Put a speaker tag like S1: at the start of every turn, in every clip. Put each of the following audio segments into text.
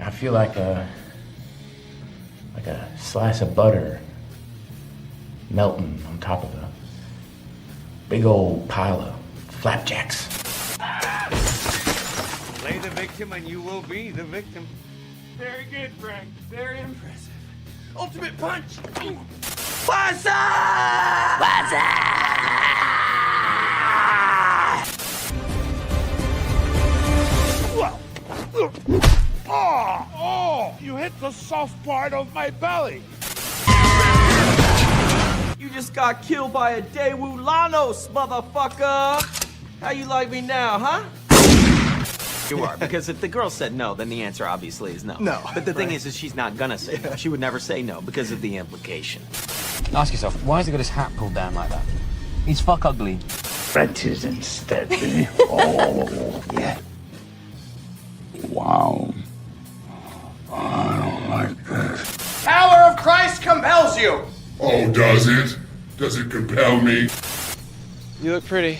S1: I feel like a slice of butter melting on top of a big old pile of flapjacks.
S2: Play the victim and you will be the victim.
S3: Very good, Frank. Very impressive. Ultimate punch!
S2: What's up?
S3: What's up?
S4: Oh! You hit the soft part of my belly.
S3: You just got killed by a Daewoo Lanos, motherfucker! How you like me now, huh?
S5: You are, because if the girl said no, then the answer obviously is no.
S3: No.
S5: But the thing is she's not gonna say no. She would never say no because of the implication.
S6: Ask yourself, why has he got his hat pulled down like that? He's fuck ugly.
S1: Wrenches instead. Oh, yeah. Wow. I don't like this.
S3: Power of Christ compels you!
S4: Oh, does it? Does it compel me?
S7: You look pretty.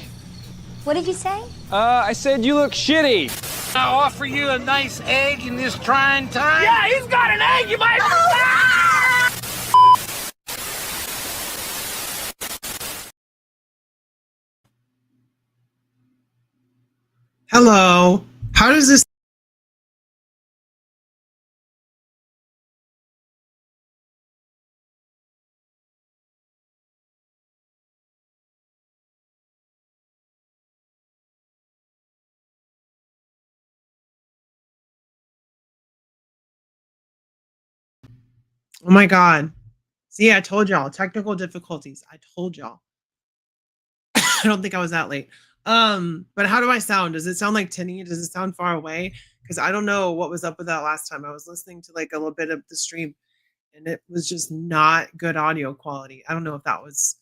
S8: What did you say?
S7: I said you look shitty.
S9: I offer you a nice egg in this trying time.
S3: Yeah, he's got an egg, you might...
S10: Hello. How does this... Oh my God. See, I told y'all. Technical difficulties. I told y'all. I don't think I was that late. But how do I sound? Does it sound like tinny? Does it sound far away? Because I don't know what was up with that last time. I was listening to like a little bit of the stream and it was just not good audio quality. I don't know if that was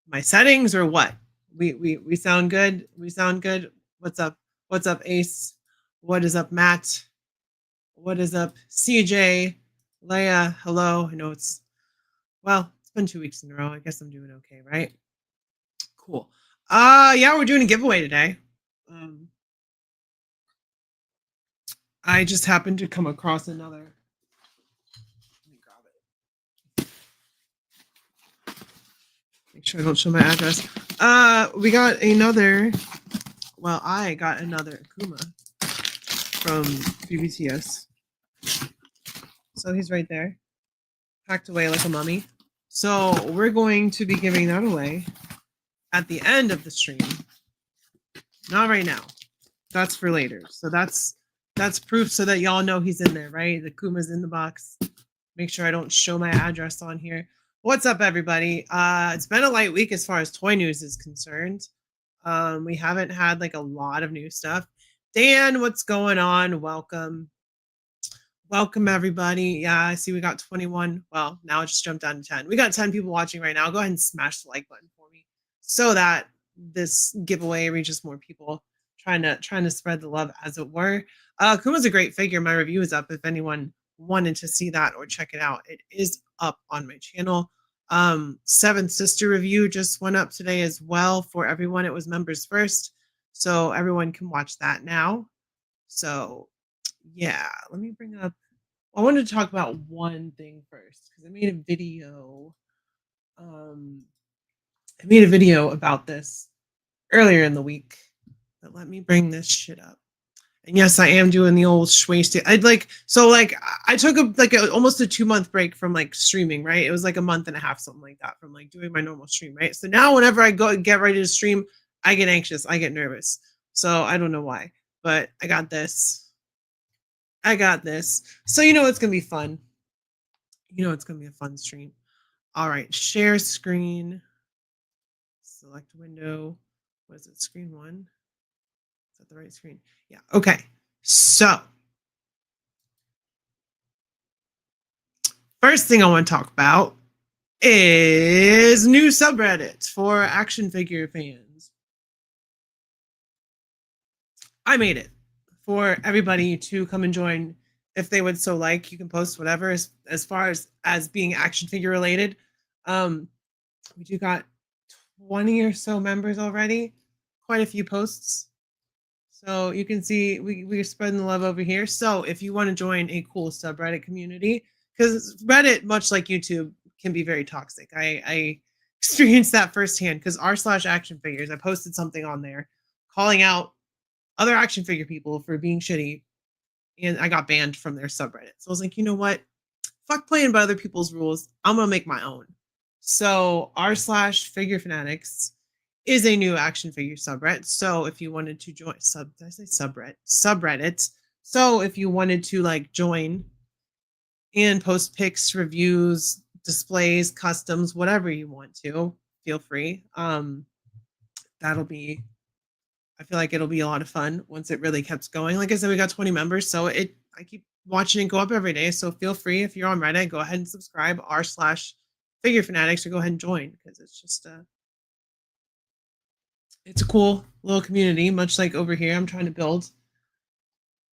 S10: my settings or what. We sound good. We sound good. What's up? What's up, Ace? What is up, Matt? What is up, CJ? Leia, hello. I know it's been 2 weeks in a row. I guess I'm doing okay, right? Cool. Yeah, we're doing a giveaway today. I just happened to come across another. Let me grab it. Make sure I don't show my address. We got another. Well, I got another Akuma from BBTS. So he's right there, packed away like a mummy. So we're going to be giving that away at the end of the stream. Not right now. That's for later. So that's proof so that y'all know he's in there, right? The Kuma's in the box. Make sure I don't show my address on here. What's up, everybody? It's been a light week as far as toy news is concerned. We haven't had like a lot of new stuff. Dan, what's going on? Welcome. Welcome, everybody. Yeah, I see we got 21. Well, now it just jumped down to 10. We got 10 people watching right now. Go ahead and smash the like button for me so that this giveaway reaches more people. Trying to spread the love, as it were. Kuma's a great figure. My review is up. If anyone wanted to see that or check it out, it is up on my channel. Seventh Sister review just went up today as well for everyone. It was members first, so everyone can watch that now. So yeah, let me bring up. I wanted to talk about one thing first because I made a video. I made a video about this earlier in the week. But let me bring this shit up. And yes, I am doing the old shwaste. I took almost a 2-month break from like streaming, right? It was like a month and a half, something like that, from like doing my normal stream, right? So now whenever I go get ready to stream, I get anxious, I get nervous. So I don't know why, but I got this. So you know it's gonna be fun. You know it's gonna be a fun stream. All right, share screen. Select window. What is it? Screen 1. Is that the right screen? Yeah. Okay. So first thing I want to talk about is new subreddit for action figure fans. I made it for everybody to come and join if they would so like. You can post whatever as far as being action figure related. We do got 20 or so members already, quite a few posts. So you can see we're spreading the love over here. So if you want to join a cool subreddit community, because Reddit, much like YouTube, can be very toxic. I experienced that firsthand because r/action figures, I posted something on there calling out other action figure people for being shitty, and I got banned from their subreddit. So I was like, you know what? Fuck playing by other people's rules. I'm gonna make my own. So r/figure fanatics is a new action figure subreddit. So if you wanted to join did I say subreddit. So if you wanted to like join and post pics, reviews, displays, customs, whatever you want to, feel free. That'll be, I feel like it'll be a lot of fun once it really keeps going. Like I said, we got 20 members, so I keep watching it go up every day. So feel free, if you're on Reddit, go ahead and subscribe r/figure fanatics, or go ahead and join, because it's just it's a cool little community, much like over here. I'm trying to build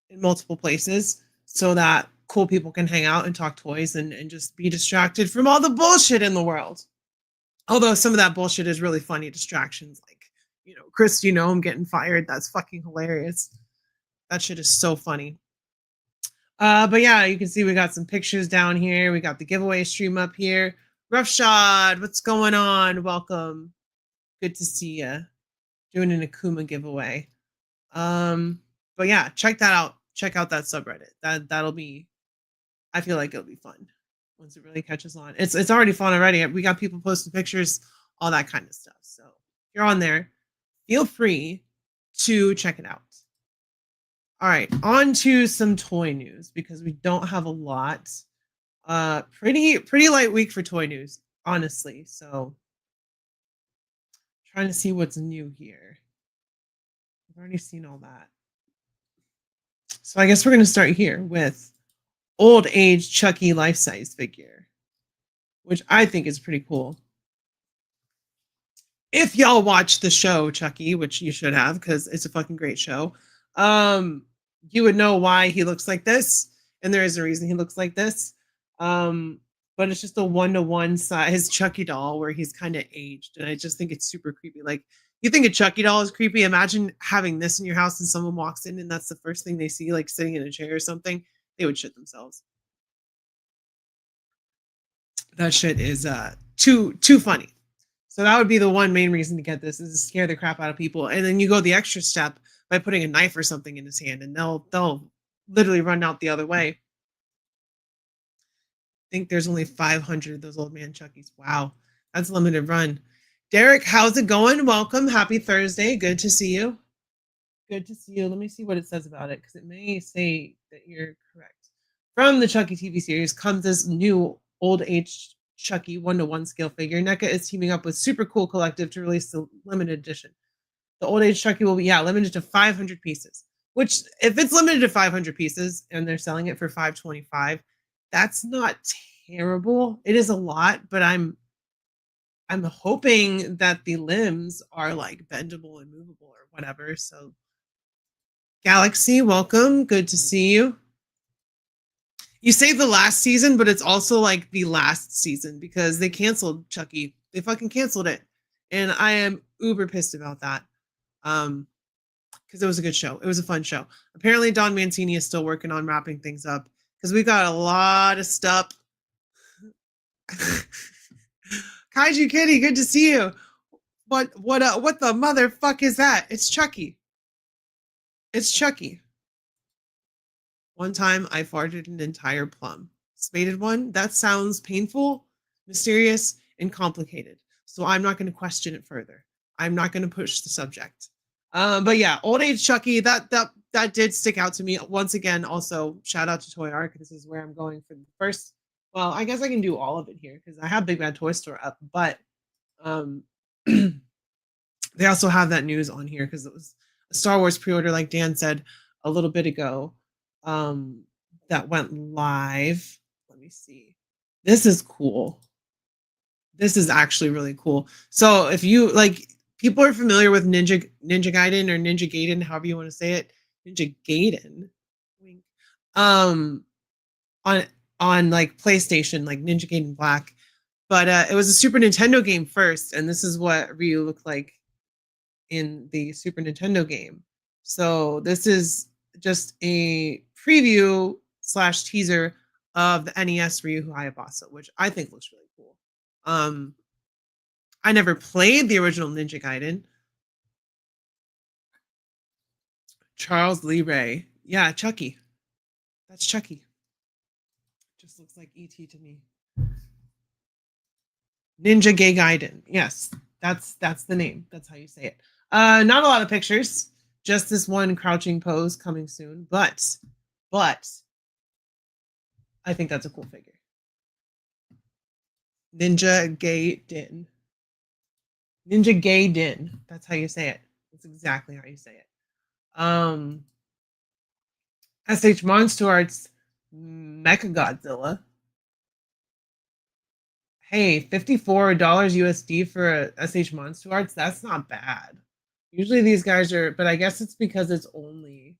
S10: in multiple places so that cool people can hang out and talk toys and just be distracted from all the bullshit in the world. Although some of that bullshit is really funny distractions, like, Chris, I'm getting fired. That's fucking hilarious. That shit is so funny. But yeah, you can see we got some pictures down here. We got the giveaway stream up here. Roughshod, what's going on? Welcome. Good to see you. Doing an Akuma giveaway. But yeah, check that out. Check out that subreddit. That'll be, I feel like it'll be fun once it really catches on. It's already fun already. We got people posting pictures, all that kind of stuff. So if you're on there, feel free to check it out. All right, on to some toy news, because we don't have a lot. Pretty light week for toy news, honestly. So trying to see what's new here. I've already seen all that. So I guess we're going to start here with old age Chucky life-size figure, which I think is pretty cool. If y'all watch the show Chucky, which you should have because it's a fucking great show, you would know why he looks like this, and there is a reason he looks like this. But it's just a 1-to-1 size Chucky doll where he's kind of aged, and I just think it's super creepy. Like, you think a Chucky doll is creepy? Imagine having this in your house and someone walks in and that's the first thing they see, like sitting in a chair or something. They would shit themselves. That shit is too funny. So that would be the one main reason to get this, is to scare the crap out of people. And then you go the extra step by putting a knife or something in his hand, and they'll literally run out the other way. I think there's only 500 of those old man Chuckies. Wow, that's a limited run. Derek, how's it going? Welcome. Happy Thursday. Good to see you. Good to see you. Let me see what it says about it, because it may say that you're correct. From the Chucky TV series comes this new old age Chucky 1-to-1 scale figure. NECA is teaming up with Super Cool Collective to release the limited edition. The old age Chucky will be limited to 500 pieces, which, if it's limited to 500 pieces and they're selling it for $525, that's not terrible. It is a lot, but I'm hoping that the limbs are like bendable and movable or whatever. So Galaxy, welcome. Good to see you. You say the last season, but it's also like the last season because they canceled Chucky. They fucking canceled it. And I am uber pissed about that. Because it was a good show. It was a fun show. Apparently Don Mancini is still working on wrapping things up because we got a lot of stuff. Kaiju Kitty, good to see you. What the motherfuck is that? It's Chucky. It's Chucky. One time I farted an entire plum. Spaded one? That sounds painful, mysterious, and complicated. So I'm not going to question it further. I'm not going to push the subject. But yeah, old age Chucky, that did stick out to me. Once again, also shout out to Toy Arc. This is where I'm going for the first. Well, I guess I can do all of it here because I have Big Bad Toy Store up, but they also have that news on here because it was a Star Wars pre-order, like Dan said a little bit ago, that went live. Let me see. This is cool. This is actually really cool. So if you like, people are familiar with Ninja Gaiden or Ninja Gaiden, however you want to say it, Ninja Gaiden. On like PlayStation, like Ninja Gaiden Black, but it was a Super Nintendo game first, and this is what Ryu looked like in the Super Nintendo game. So this is just a preview / teaser of the NES Ryu Hayabusa, which I think looks really cool. I never played the original Ninja Gaiden. Charles Lee Ray. Yeah, Chucky. That's Chucky. Just looks like E.T. to me. Ninja Gay Gaiden. Yes, that's the name. That's how you say it. Not a lot of pictures. Just this one crouching pose coming soon. But I think that's a cool figure. Ninja Gaiden. Ninja Gaiden. That's how you say it. That's exactly how you say it. SH Monster Arts Mechagodzilla. Hey, $54 USD for a SH Monster Arts. That's not bad. Usually these guys are, but I guess it's because it's only.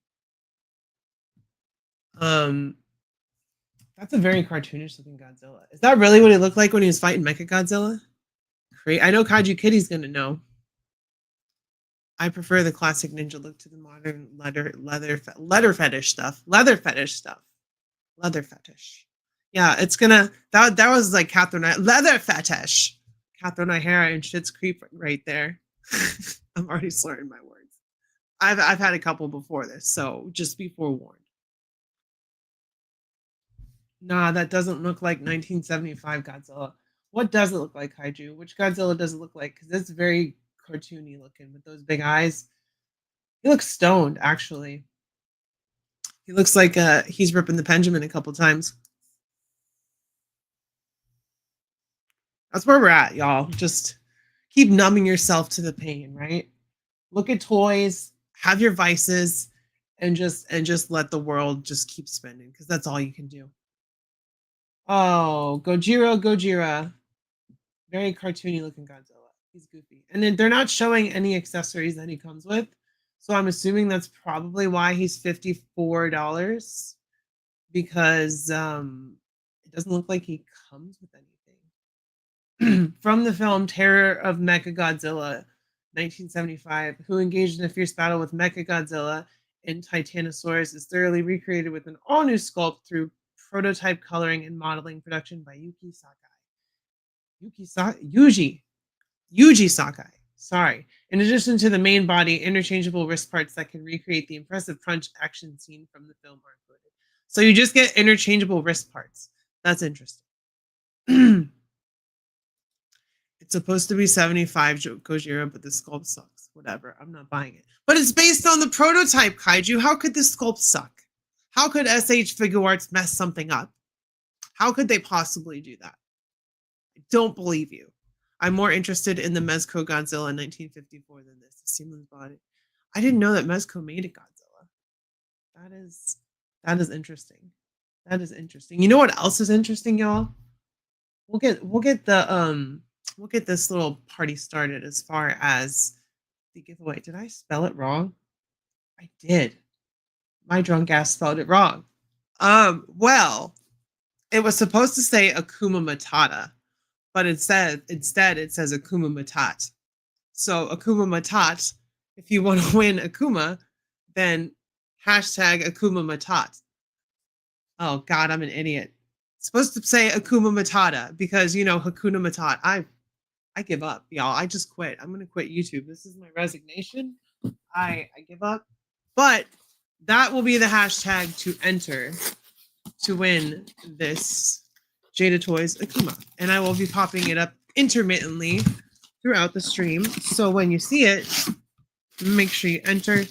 S10: That's a very cartoonish looking Godzilla. Is that really what he looked like when he was fighting Mechagodzilla? Great. I know Kaiju Kitty's gonna know. I prefer the classic ninja look to the modern leather fetish stuff. Leather fetish. Yeah, it's gonna that was like Catherine leather fetish. Catherine O'Hara and Schitt's Creek right there. I'm already slurring my words. I've had a couple before this, so just be forewarned. Nah, that doesn't look like 1975 Godzilla. What does it look like, Kaiju? Which Godzilla does it look like? Because it's very cartoony looking with those big eyes. He looks stoned, actually. He looks like he's ripping the Benjamin a couple times. That's where we're at, y'all. Just keep numbing yourself to the pain, right? Look at toys, have your vices, and just let the world just keep spinning, because that's all you can do. Oh, Gojira. Very cartoony looking Godzilla. He's goofy. And then they're not showing any accessories that he comes with. So I'm assuming that's probably why he's $54. Because it doesn't look like he comes with anything. From the film Terror of Mechagodzilla, 1975, who engaged in a fierce battle with Mechagodzilla and Titanosaurus, is thoroughly recreated with an all-new sculpt through prototype coloring and modeling production by Yuji Sakai. Sorry. In addition to the main body, interchangeable wrist parts that can recreate the impressive punch action scene from the film are included. So you just get interchangeable wrist parts. That's interesting. It's supposed to be 75 Gojira, but the sculpt sucks. Whatever. I'm not buying it. But it's based on the prototype, Kaiju. How could this sculpt suck? How could SH Figure Arts mess something up? How could they possibly do that? I don't believe you. I'm more interested in the Mezco Godzilla in 1954 than this. Seaman's body. I didn't know that Mezco made a Godzilla. That is interesting. That is interesting. You know what else is interesting, y'all? We'll get this little party started as far as the giveaway. Did I spell it wrong? I did. My drunk ass spelled it wrong. Well, it was supposed to say Akuma Matata, but instead it says Akuma Matat. So Akuma Matat, if you want to win Akuma, then hashtag Akuma Matat. Oh God, I'm an idiot. It's supposed to say Akuma Matata because Hakuna Matat. I give up, y'all. I just quit. I'm gonna quit YouTube. This is my resignation. I give up. But that will be the hashtag to enter to win this Jada Toys Akuma. And I will be popping it up intermittently throughout the stream. So when you see it, make sure you enter.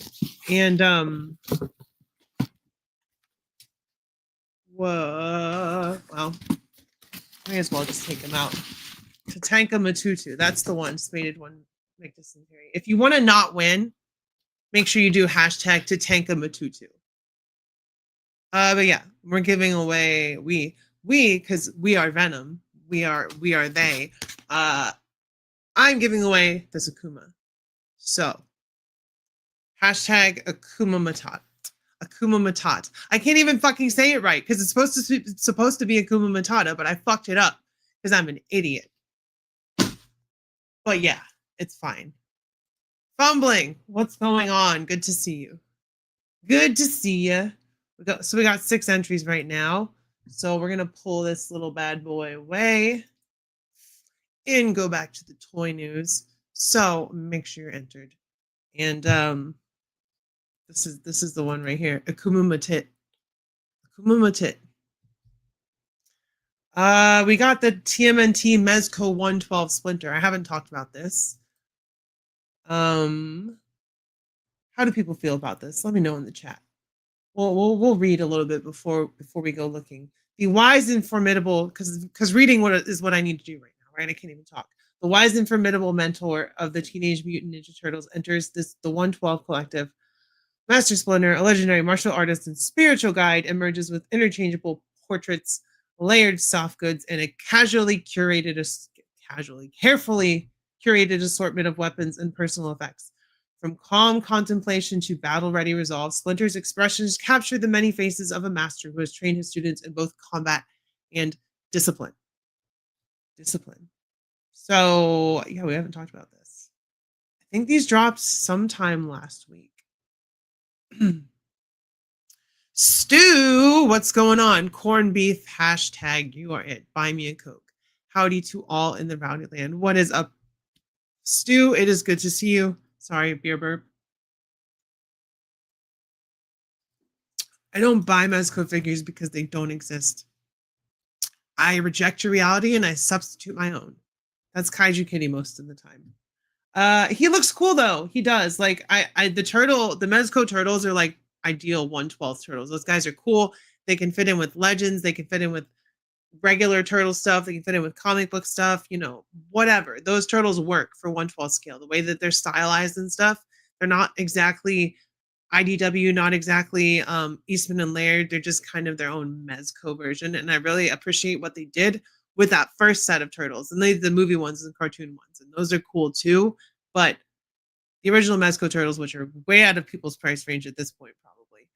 S10: And well, may as well just take him out. Tatanka Matutu. That's the one. Spaded one. Make dysentery. If you want to not win, make sure you do hashtag Tatanka Matutu. But yeah, we're giving away because we are Venom. We are they. I'm giving away this Akuma. So hashtag Akuma Matat. Akuma Matat. I can't even fucking say it right because it's supposed to be Akuma Matata, but I fucked it up because I'm an idiot. But yeah, it's fine. Fumbling. What's going on? Good to see you. Good to see you. We got 6 entries right now. So we're gonna pull this little bad boy away and go back to the toy news. So make sure you're entered. And this is the one right here. Akuma Matit. Akuma Matit. We got the TMNT Mezco 112 Splinter. I haven't talked about this. How do people feel about this? Let me know in the chat. We'll read a little bit before we go looking. The wise and formidable, because reading is what I need to do right now, right? I can't even talk. The wise and formidable mentor of the Teenage Mutant Ninja Turtles enters the 112 Collective. Master Splinter, a legendary martial artist and spiritual guide, emerges with interchangeable portraits, layered soft goods, and a carefully curated assortment of weapons and personal effects. From calm contemplation to battle-ready resolve, Splinter's expressions capture the many faces of a master who has trained his students in both combat and discipline. So, yeah, we haven't talked about this. I think these dropped sometime last week. Stu, what's going on? Corned beef, hashtag you are it. Buy me a Coke. Howdy to all in the Rowdy land. What is up? Stu, it is good to see you. Sorry, beer burp. I don't buy Mezco figures because they don't exist. I reject your reality and I substitute my own. That's Kaiju Kitty most of the time. He looks cool though. He does. Like the Mezco turtles are like ideal 1/12 turtles. Those guys are cool. They can fit in with legends. They can fit in with regular turtle stuff. They can fit in with comic book stuff, whatever. Those turtles work for 1/12 scale. The way that they're stylized and stuff, they're not exactly IDW, not exactly Eastman and Laird. They're just kind of their own Mezco version. And I really appreciate what they did with that first set of turtles. And the movie ones and cartoon ones. And those are cool too. But the original Mezco turtles, which are way out of people's price range at this point, probably.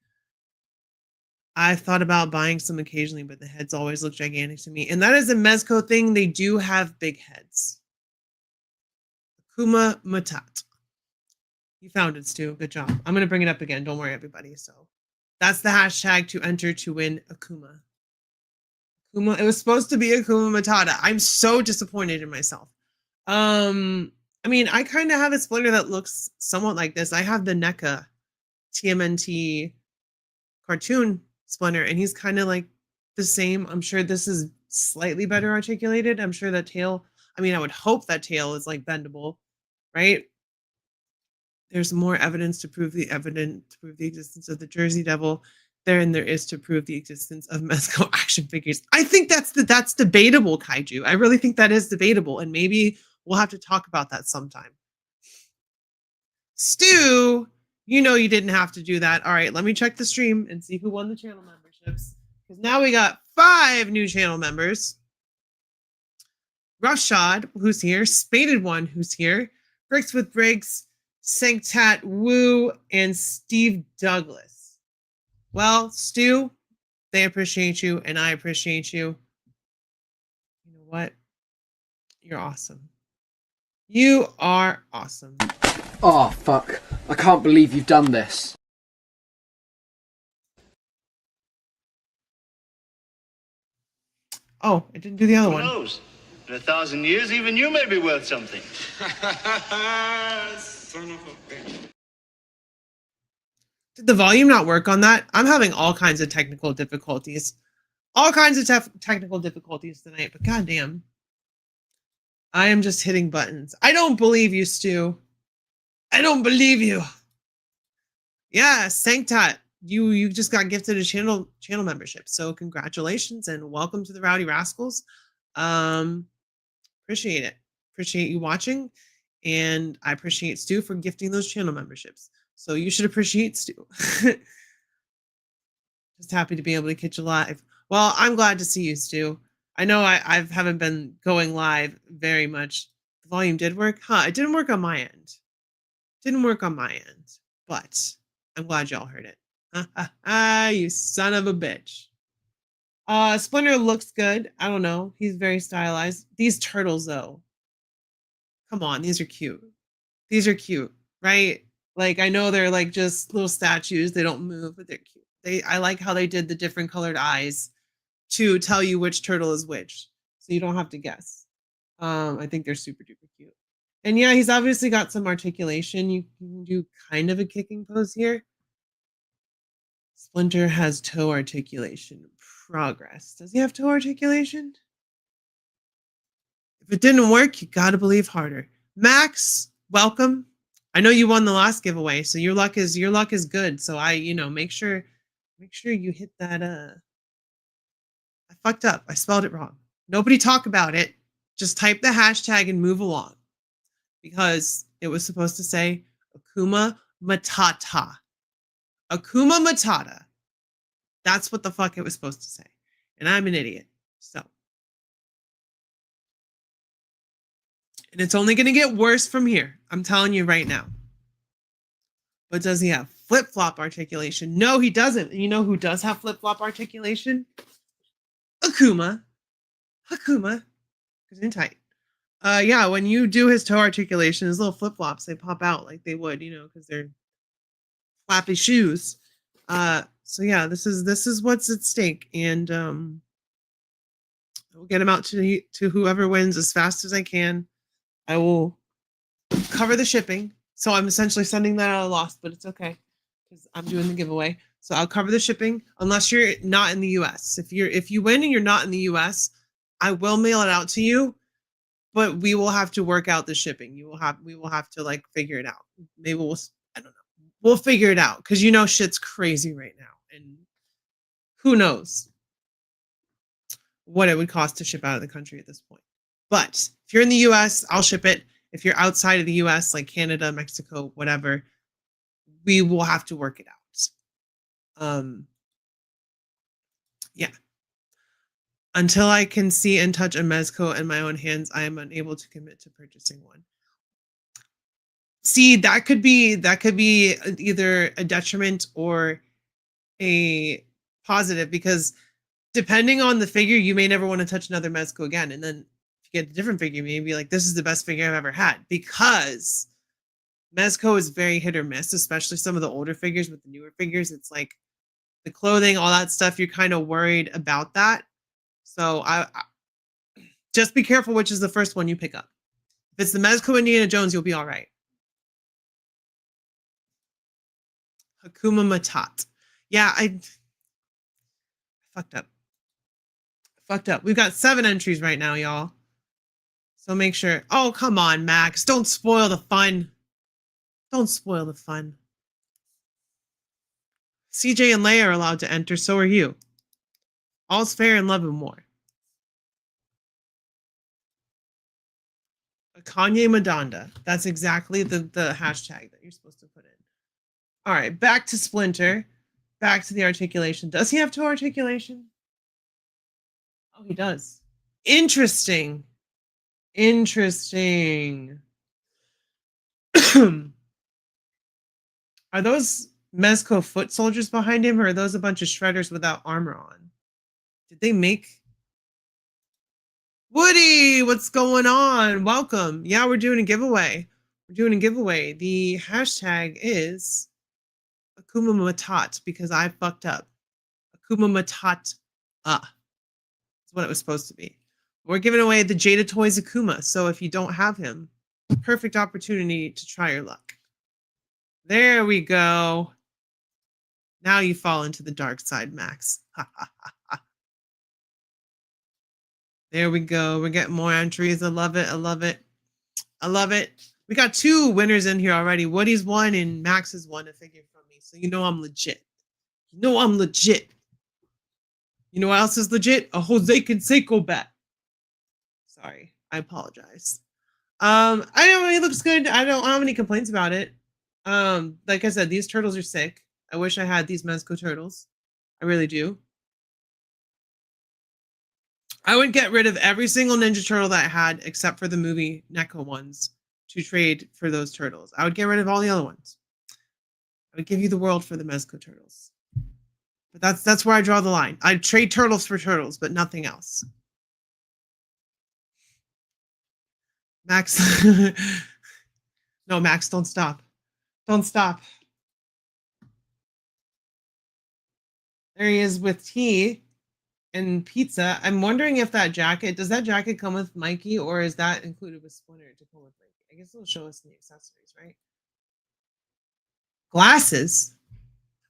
S10: I've thought about buying some occasionally, but the heads always look gigantic to me. And that is a Mezco thing. They do have big heads. Akuma Matat. You found it, Stu. Good job. I'm going to bring it up again. Don't worry, everybody. So that's the hashtag to enter to win Akuma. Akuma. It was supposed to be Akuma Matata. I'm so disappointed in myself. I mean, I kind of have a Splinter that looks somewhat like this. I have the NECA TMNT cartoon Splinter, and he's kind of like the same. I'm sure this is slightly better articulated. I'm sure that tail, I would hope that tail is like bendable, right? There's more evidence to prove the existence of the Jersey Devil than there is to prove the existence of Mezco action figures. I think that's debatable, Kaiju. I really think that is debatable, and maybe we'll have to talk about that sometime. Stu, you didn't have to do that. All right, let me check the stream and see who won the channel memberships. Because now we got 5 new channel members. Rushad, who's here. Spaded One, who's here. Bricks with Briggs, Sanctat Woo, and Steve Douglas. Well, Stu, they appreciate you, and I appreciate you. You know what? You're awesome. You are awesome.
S6: Oh, fuck. I can't believe you've done this.
S10: Oh, I didn't do the other
S11: Who
S10: one.
S11: knows? In 1,000 years, even you may be worth something.
S2: Son of a bitch.
S10: Did the volume not work on that? I'm having all kinds of technical difficulties. All kinds of technical difficulties tonight, but goddamn. I am just hitting buttons. I don't believe you, Stu. I don't believe you. Yeah, Sanctat, you just got gifted a channel membership. So congratulations and welcome to the Rowdy Rascals. Appreciate it. Appreciate you watching. And I appreciate Stu for gifting those channel memberships. So you should appreciate Stu. Just happy to be able to catch you live. Well, I'm glad to see you, Stu. I know I haven't been going live very much. The volume did work. It didn't work on my end. Didn't work on my end. But I'm glad y'all heard it. You son of a bitch. Splinter looks good. I don't know. He's very stylized. These turtles, though. Come on, these are cute. These are cute. right? Like I know they're like just little statues. They don't move, but they're cute. I like how they did the different colored eyes to tell you which turtle is which, so you don't have to guess. I think they're super duper cute. And yeah, he's obviously got some articulation. You can do kind of a kicking pose here. Splinter has toe articulation. Progress. Does he have toe articulation? If it didn't work, you gotta believe harder. Max, welcome. I know you won the last giveaway, so your luck is good. So make sure you hit that. I fucked up. I spelled it wrong. Nobody talk about it. Just type the hashtag and move along, because it was supposed to say Akuma Matata. Akuma Matata. That's what the fuck it was supposed to say. And I'm an idiot. So. And it's only going to get worse from here. I'm telling you right now. But does he have flip-flop articulation? No, he doesn't. And you know who does have flip-flop articulation? Akuma. Hakuma. Because in tight. Yeah, when you do his toe articulation, his little flip-flops, they pop out like they would, because they're flappy shoes. So yeah, this is what's at stake. And we'll get him out to whoever wins as fast as I can. I will cover the shipping. So I'm essentially sending that out of loss, but it's okay because I'm doing the giveaway. So I'll cover the shipping unless you're not in the US. If you win and you're not in the US, I will mail it out to you, but we will have to work out the shipping. We will have to like figure it out. Maybe I don't know. We'll figure it out because shit's crazy right now. And who knows what it would cost to ship out of the country at this point. But if you're in the US, I'll ship it. If you're outside of the US, like Canada, Mexico, whatever, we will have to work it out. Yeah. Until I can see and touch a Mezco in my own hands, I am unable to commit to purchasing one. See, that could be either a detriment or a positive, because depending on the figure, you may never want to touch another Mezco again. And then if you get a different figure, you may be like, this is the best figure I've ever had, because Mezco is very hit or miss, especially some of the older figures. With the newer figures, it's like the clothing, all that stuff, you're kind of worried about that. So I just be careful which is the first one you pick up. If it's the Mezco Indiana Jones, you'll be all right. Hakuma Matat. Yeah, I fucked up. We've got 7 entries right now, y'all. So make sure. Oh, come on, Max. Don't spoil the fun. Don't spoil the fun. CJ and Leia are allowed to enter, so are you. All's fair in love and war. Kanye Madonda. That's exactly the hashtag that you're supposed to put in. All right, back to Splinter. Back to the articulation. Does he have toe articulation? Oh, he does. Interesting. Are those Mezco foot soldiers behind him, or are those a bunch of shredders without armor on? Did they make... Woody, what's going on? Welcome. Yeah, we're doing a giveaway. The hashtag is Akuma Matat, because I fucked up. Akuma Matat. That's what it was supposed to be. We're giving away the Jada Toys Akuma, so if you don't have him, perfect opportunity to try your luck. There we go. Now you fall into the dark side, Max. There we go. We're getting more entries. I love it. We got 2 winners in here already. Woody's won and Max has won a figure from me. So you know I'm legit. You know what else is legit? A Jose Canseco bet. Sorry. I apologize. I know he looks good. I don't have any complaints about it. Like I said, these turtles are sick. I wish I had these Mezco turtles. I really do. I would get rid of every single Ninja Turtle that I had except for the movie NECA ones to trade for those turtles. I would get rid of all the other ones. I would give you the world for the Mezco turtles. But that's where I draw the line. I'd trade turtles for turtles, but nothing else. Max. No, Max, don't stop. Don't stop. There he is with tea and pizza. I'm wondering if that jacket, does that jacket come with Mikey or is that included with Splinter to come with Mikey? I guess it'll show us in the accessories, right? Glasses.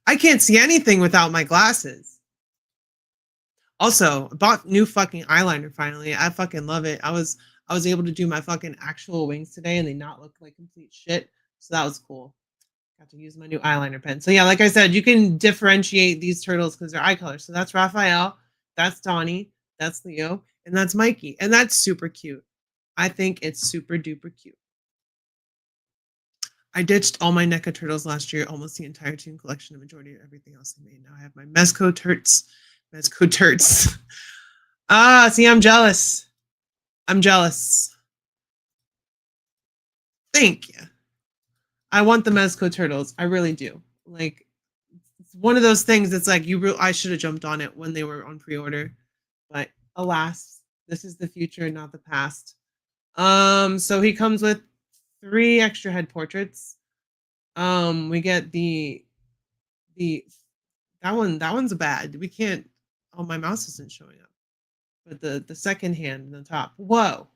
S10: I can't see anything without my glasses. Also, I bought new fucking eyeliner finally. I fucking love it. I was able to do my fucking actual wings today and they not look like complete shit. So that was cool. Got to use my new eyeliner pen. So yeah, like I said, you can differentiate these turtles because they're eye colors. So that's Raphael, that's Donnie, that's Leo, and that's Mikey. And that's super cute. I think it's super duper cute. I ditched all my NECA turtles last year, almost the entire Toon collection, the majority of everything else I made. Now I have my Mezco turts. Mezco turts. Ah, see, I'm jealous. I'm jealous. Thank you. I want the Mezco turtles. I really do. Like, it's one of those things that's like I should have jumped on it when they were on pre-order, but alas, this is the future, not the past. So he comes with 3 extra head portraits. We get the that one's bad. We can't. Oh, my mouse isn't showing up. But the second hand in the top. Whoa.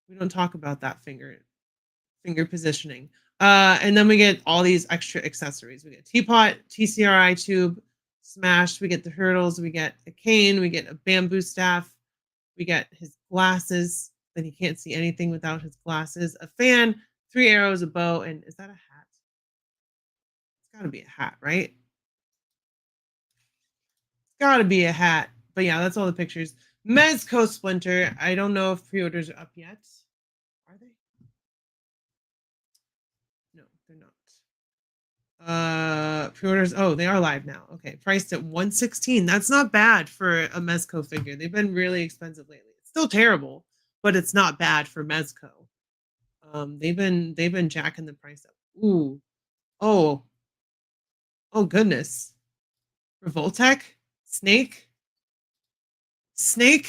S10: We don't talk about that finger positioning. And then we get all these extra accessories. We get teapot, TCRI tube, smashed. We get the hurdles. We get a cane. We get a bamboo staff. We get his glasses. Then he can't see anything without his glasses. A fan, 3 arrows, a bow, and is that a hat? It's got to be a hat, right? It's got to be a hat. But yeah, that's all the pictures. Mezco Splinter. I don't know if pre-orders are up yet. Are they? No, they're not. Pre-orders. Oh, they are live now. Okay, priced at $116. That's not bad for a Mezco figure. They've been really expensive lately. It's still terrible, but it's not bad for Mezco. They've been jacking the price up. Ooh, oh goodness. Revoltech, Snake. See,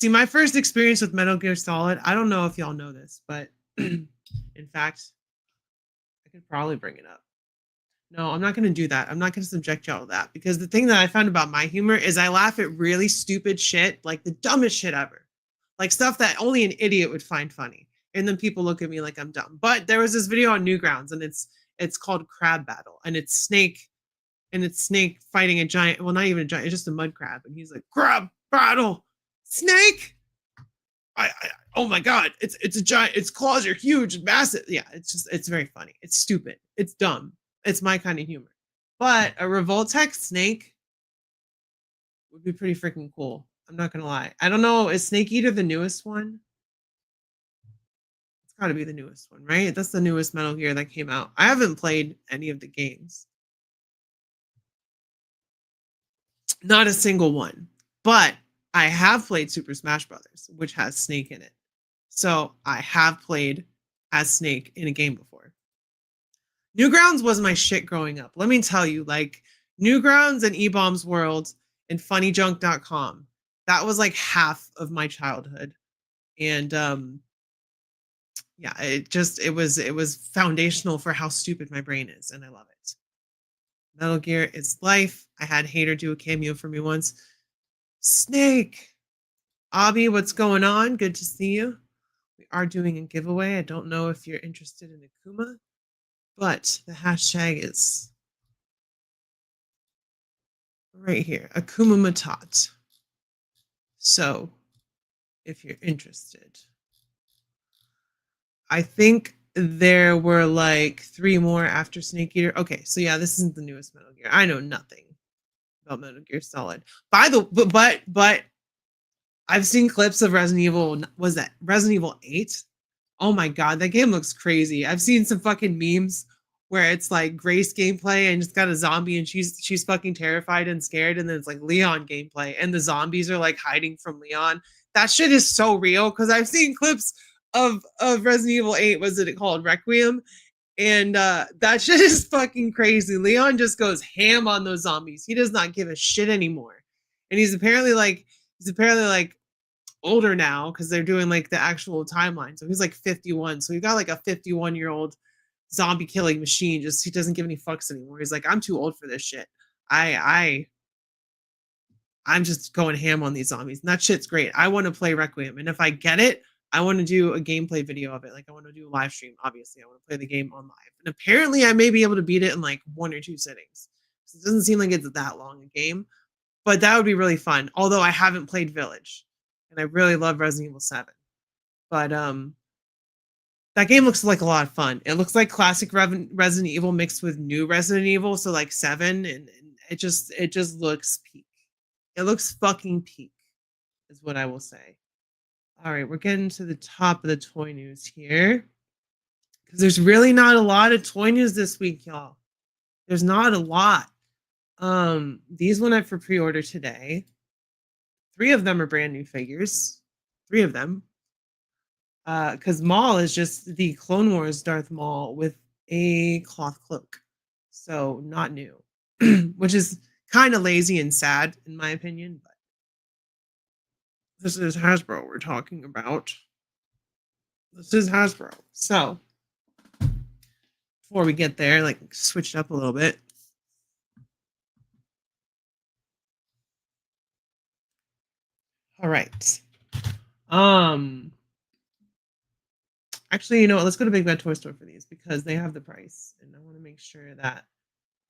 S10: my first experience with Metal Gear Solid, I don't know if y'all know this, but in fact, I could probably bring it up. No, I'm not going to do that. I'm not going to subject y'all to that because the thing that I found about my humor is I laugh at really stupid shit, like the dumbest shit ever. Like stuff that only an idiot would find funny. And then people look at me like I'm dumb. But there was this video on Newgrounds and it's called Crab Battle and it's Snake fighting a giant, well, not even a giant, it's just a mud crab. And he's like, crab battle, Snake. Oh my God, it's a giant, its claws are huge, massive. Yeah, it's very funny. It's stupid. It's dumb. It's my kind of humor. But a Revoltech Snake would be pretty freaking cool. I'm not gonna lie. I don't know, is Snake Eater the newest one? It's gotta be the newest one, right? That's the newest Metal Gear that came out. I haven't played any of the games. Not a single one. But I have played Super Smash Brothers, which has Snake in it. So I have played as Snake in a game before. Newgrounds was my shit growing up. Let me tell you, like Newgrounds and E-Bombs World and funnyjunk.com. That was like half of my childhood. And yeah, it was foundational for how stupid my brain is, and I love it. Metal Gear is life. I had Hater do a cameo for me once. Snake. Abby, what's going on? Good to see you. We are doing a giveaway. I don't know if you're interested in Akuma, but the hashtag is right here, Akuma Matat. So if you're interested, I think there were like 3 more after Snake Eater. Okay, so yeah, this isn't the newest Metal Gear. I know nothing about Metal Gear Solid. But I've seen clips of Resident Evil. Was that Resident Evil 8? Oh my God, that game looks crazy. I've seen some fucking memes where it's like Grace gameplay and it's got a zombie and she's fucking terrified and scared, and then it's like Leon gameplay and the zombies are like hiding from Leon. That shit is so real because I've seen clips of Resident Evil 8. Was it called Requiem? And that shit is fucking crazy. Leon just goes ham on those zombies. He does not give a shit anymore. And he's apparently like older now because they're doing like the actual timeline. So he's like 51. So we got like a 51-year-old zombie killing machine. Just he doesn't give any fucks anymore. He's like, I'm too old for this shit. I'm just going ham on these zombies. And that shit's great. I want to play Requiem. And if I get it, I want to do a gameplay video of it. Like I want to do a live stream, obviously. I want to play the game on live. And apparently I may be able to beat it in like 1 or 2 sittings. So it doesn't seem like it's that long a game. But that would be really fun. Although I haven't played Village. And I really love Resident Evil 7. But that game looks like a lot of fun. It looks like classic Resident Evil mixed with new Resident Evil, so like 7, and it just looks peak. It looks fucking peak, is what I will say. All right, we're getting to the top of the toy news here, because there's really not a lot of toy news this week, y'all. There's not a lot. These went up for pre-order today. 3 of them are brand new figures. 3 of them. Because Maul is just the Clone Wars Darth Maul with a cloth cloak. So not new. Which is kind of lazy and sad, in my opinion. But this is Hasbro we're talking about. This is Hasbro. So, before we get there, like, switch it up a little bit. All right. Actually, you know what? Let's go to Big Bad Toy Store for these because they have the price, and I want to make sure that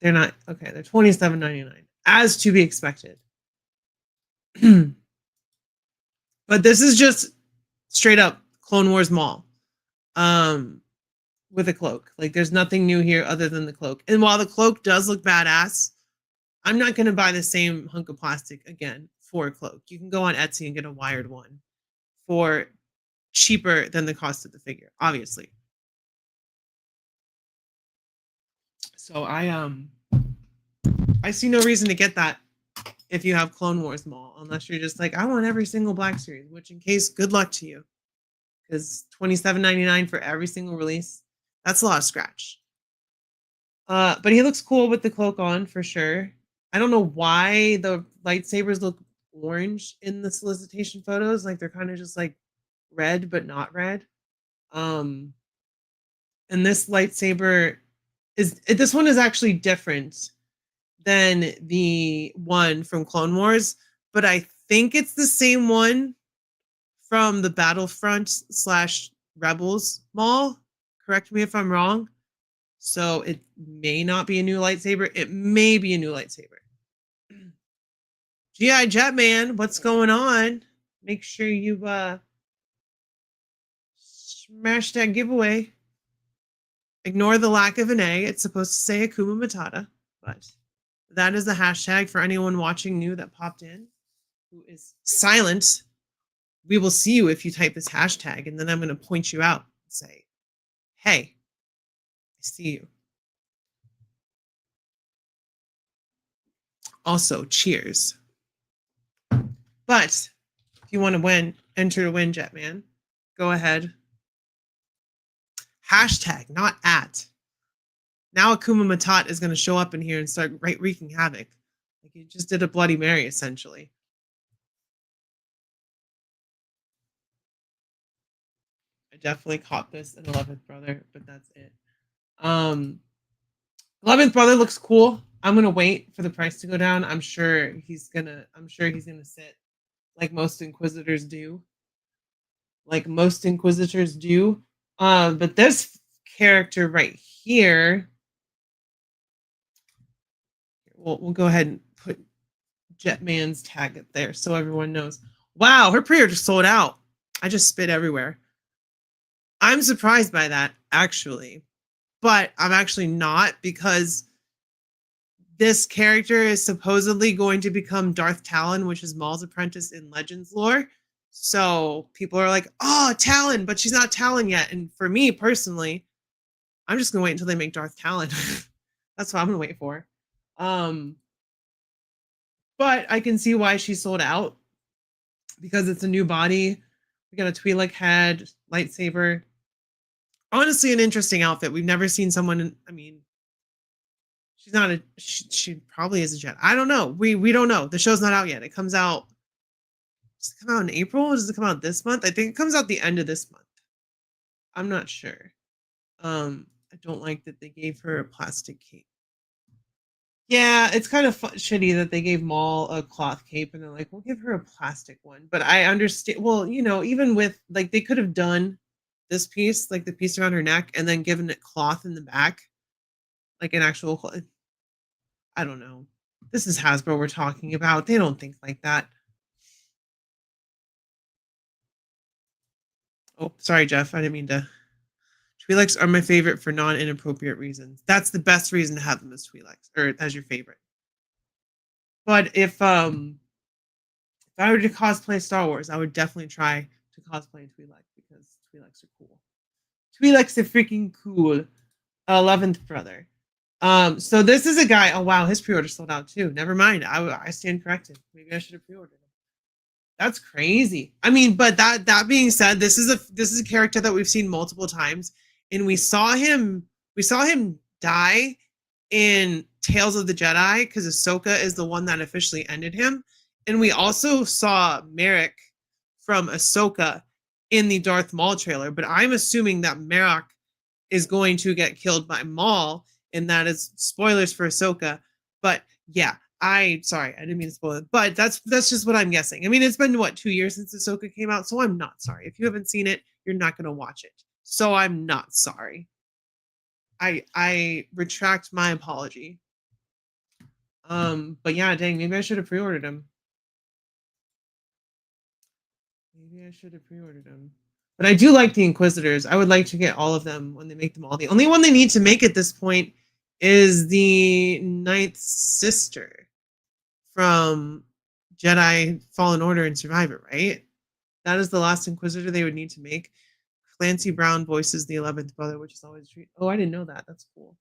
S10: they're not okay. They're $27.99, as to be expected. But this is just straight up Clone Wars Maul, with a cloak. Like, there's nothing new here other than the cloak. And while the cloak does look badass, I'm not going to buy the same hunk of plastic again for a cloak. You can go on Etsy and get a wired one for cheaper than the cost of the figure, obviously. So I see no reason to get that if you have Clone Wars Maul, unless you're just like, I want every single Black Series, which in case, good luck to you. Because $27.99 for every single release, that's a lot of scratch. But he looks cool with the cloak on for sure. I don't know why the lightsabers look orange in the solicitation photos. Like they're kind of just like red, but not red. And this lightsaber this one is actually different than the one from Clone Wars, but I think it's the same one from the Battlefront / Rebels Mall. Correct me if I'm wrong. So it may not be a new lightsaber. It may be a new lightsaber. G.I. Jetman, what's going on? Make sure you smash that giveaway. Ignore the lack of an A. It's supposed to say Akuma Matata, but that is the hashtag for anyone watching new that popped in who is silent. We will see you if you type this hashtag, and then I'm going to point you out and say, hey, I see you. Also, cheers. But if you want to win, enter to win, Jetman, go ahead. Hashtag, not at. Now Akuma Matat is going to show up in here and start wreaking havoc. Like he just did a Bloody Mary, essentially. I definitely caught this in 11th Brother, but that's it. 11th Brother looks cool. I'm going to wait for the price to go down. I'm sure he's going to sit like most Inquisitors do. But this character right here, we'll go ahead and put Jetman's tag up there so everyone knows. Wow, her pre-order sold out. I just spit everywhere. I'm surprised by that, actually. But I'm actually not, because this character is supposedly going to become Darth Talon, which is Maul's apprentice in Legends lore. So people are like, oh, Talon, but she's not Talon yet. And for me personally, I'm just going to wait until they make Darth Talon. That's what I'm going to wait for. But I can see why she sold out, because it's a new body. We got a Twi'lek head, lightsaber. Honestly, an interesting outfit. We've never seen someone, she's not she probably is a Jedi. I don't know. We don't know. The show's not out yet. It comes out, does it come out in April? Or does it come out this month? I think it comes out the end of this month. I'm not sure. I don't like that they gave her a plastic cape. Yeah, it's kind of shitty that they gave Maul a cloth cape and they're like, we'll give her a plastic one. But I understand. Well, you know, even with like they could have done this piece, like the piece around her neck, and then given it cloth in the back, like an actual. I don't know. This is Hasbro we're talking about. They don't think like that. Oh, sorry, Jeff. I didn't mean to. Twi'leks are my favorite for non-inappropriate reasons. That's the best reason to have them as Twi'leks or as your favorite. But if I were to cosplay Star Wars, I would definitely try to cosplay a Twi'lek because Twi'leks are cool. Twi'leks are freaking cool. 11th brother. So this is a guy. Oh wow, his pre-order sold out too. Never mind. I stand corrected. Maybe I should have pre-ordered him. That's crazy. I mean, but that being said, this is a character that we've seen multiple times, and we saw him die in Tales of the Jedi because Ahsoka is the one that officially ended him, and we also saw Merrick from Ahsoka in the Darth Maul trailer. But I'm assuming that Merrick is going to get killed by Maul, and that is spoilers for Ahsoka. But yeah. Sorry, I didn't mean to spoil it, but that's just what I'm guessing. I mean, it's been what 2 years since Ahsoka came out, so I'm not sorry. If you haven't seen it, you're not gonna watch it. So I'm not sorry. I retract my apology. But yeah, dang, maybe I should have pre-ordered him. Maybe I should have pre-ordered him. But I do like the Inquisitors. I would like to get all of them when they make them all. The only one they need to make at this point is the Ninth Sister from Jedi Fallen Order and Survivor, right? That is the last Inquisitor they would need to make. Clancy Brown voices the 11th brother, which is always a treat. Oh, I didn't know that. That's cool.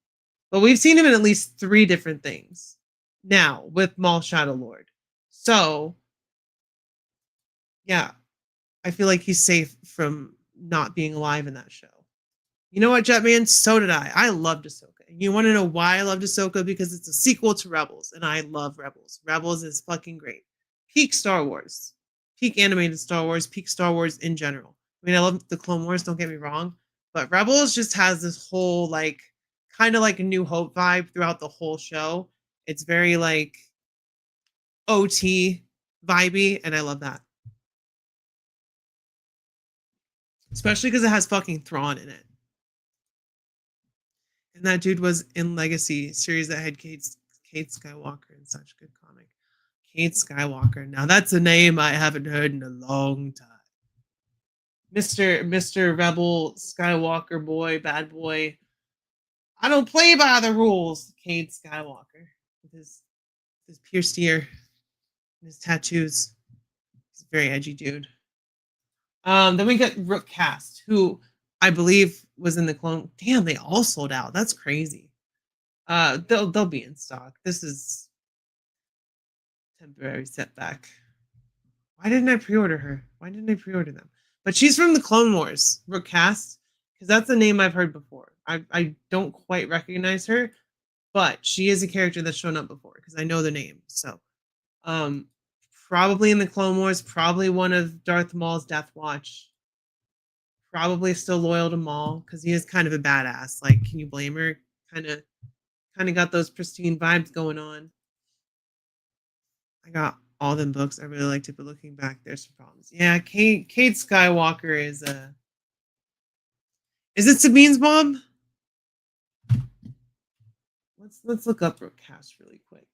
S10: But we've seen him in at least 3 different things now with Maul Shadow Lord. So, yeah, I feel like he's safe from not being alive in that show. You know what, Jetman? So did I. I loved Ahsoka. You want to know why I loved Ahsoka? Because it's a sequel to Rebels, and I love Rebels. Rebels is fucking great. Peak Star Wars. Peak animated Star Wars. Peak Star Wars in general. I mean, I love the Clone Wars, don't get me wrong. But Rebels just has this whole, like, kind of like a New Hope vibe throughout the whole show. It's very, like, OT vibey, and I love that. Especially because it has fucking Thrawn in it. And that dude was in Legacy series that had Kate Skywalker and such good comic. Kate Skywalker. Now that's a name I haven't heard in a long time. Mr. Rebel Skywalker boy, bad boy. I don't play by the rules. Kate Skywalker with his pierced ear and his tattoos. He's a very edgy dude. Then we got Rook Cast, who I believe was in the Clone. Damn, they all sold out. That's crazy. They'll be in stock. This is temporary setback. Why didn't I pre-order her? Why didn't I pre-order them? But she's from the Clone Wars, Rook Cast, because that's a name I've heard before. I don't quite recognize her, but she is a character that's shown up before because I know the name. So, probably in the Clone Wars, probably one of Darth Maul's Death Watch. Probably still loyal to Maul because he is kind of a badass. Like, can you blame her? Kind of got those pristine vibes going on. I got all them books. I really liked it, but looking back, there's some problems. Yeah, Kate Skywalker is a. Is it Sabine's mom? Let's look up Rookcast really quick.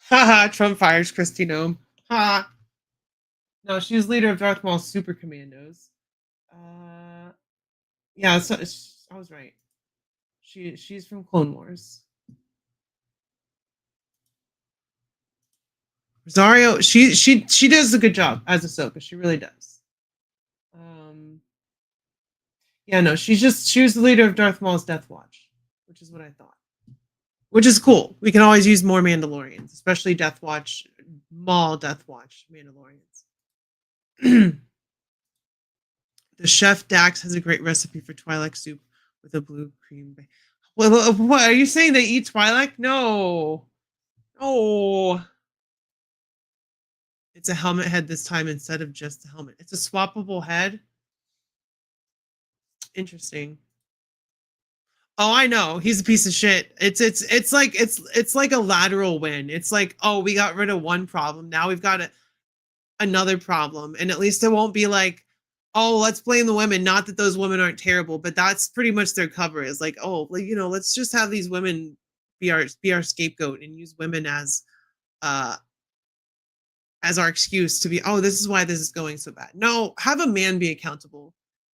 S10: Haha, Trump fires Kristi Noem. Ha. No, she was leader of Darth Maul's Super Commandos. Yeah, so I was right. She's from Clone Wars. Rosario, she does a good job as Ahsoka. She really does. Yeah, no, she was the leader of Darth Maul's Death Watch, which is what I thought. Which is cool. We can always use more Mandalorians, especially Death Watch, Maul Death Watch Mandalorians. The chef Dax has a great recipe for Twi'lek soup with a blue cream. Well, what are you saying? They eat Twi'lek? No. Oh. It's a helmet head this time instead of just a helmet. It's a swappable head. Interesting. Oh, I know. He's a piece of shit. It's like a lateral win. It's like, oh, we got rid of one problem. Now we've got another problem. And at least it won't be like, oh, let's blame the women. Not that those women aren't terrible, but that's pretty much their cover is like, oh, like, let's just have these women be our scapegoat and use women as our excuse to be, oh, this is why this is going so bad. No, have a man be accountable.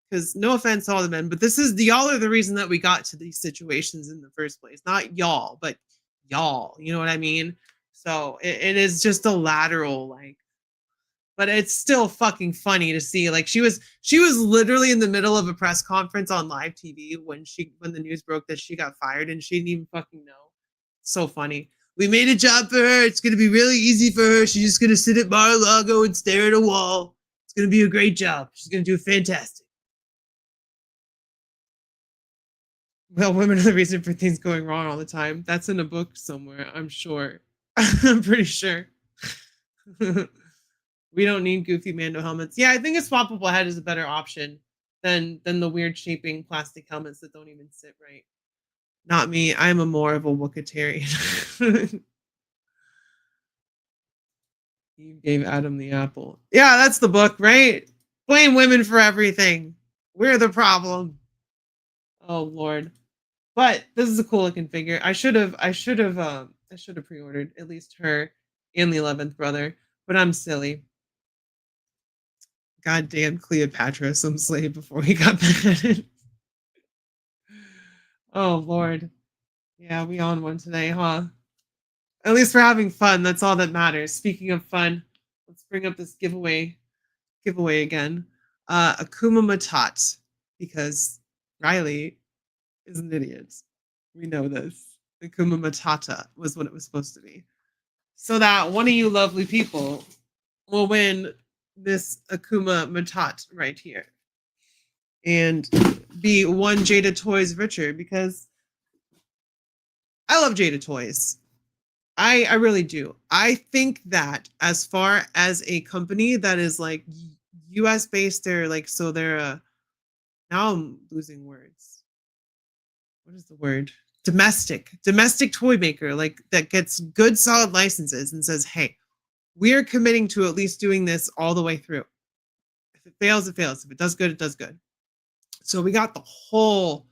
S10: Because no offense to all the men, but y'all are the reason that we got to these situations in the first place. Not y'all, but y'all. You know what I mean? So it is just a lateral, like, but it's still fucking funny to see. Like she was literally in the middle of a press conference on live TV when the news broke that she got fired and she didn't even fucking know. So funny. We made a job for her. It's gonna be really easy for her. She's just gonna sit at Mar-a-Lago and stare at a wall. It's gonna be a great job. She's gonna do fantastic. Well, women are the reason for things going wrong all the time. That's in a book somewhere, I'm sure. I'm pretty sure. We don't need goofy Mando helmets. Yeah, I think a swappable head is a better option than the weird shaping plastic helmets that don't even sit right. Not me. I'm more of a Wookatarian. Eve gave Adam the apple. Yeah, that's the book, right? Blame women for everything. We're the problem. Oh Lord. But this is a cool looking figure. I should have pre-ordered at least her and the 11th brother, but I'm silly. Goddamn Cleopatra, some slave before he got beheaded. Oh Lord. Yeah, we on one today, huh? At least we're having fun. That's all that matters. Speaking of fun, let's bring up this giveaway again. Akuma Matat, because Riley is an idiot. We know this. Akuma Matata was what it was supposed to be. So that one of you lovely people will win this Akuma Matat right here. And be one Jada Toys richer, because I love Jada Toys. I really do. I think that as far as a company that is like US based, they're like, so they're now I'm losing words. What is the word? Domestic toy maker, like that gets good solid licenses and says, hey, we're committing to at least doing this all the way through. If it fails, it fails. If it does good, it does good. So we got the whole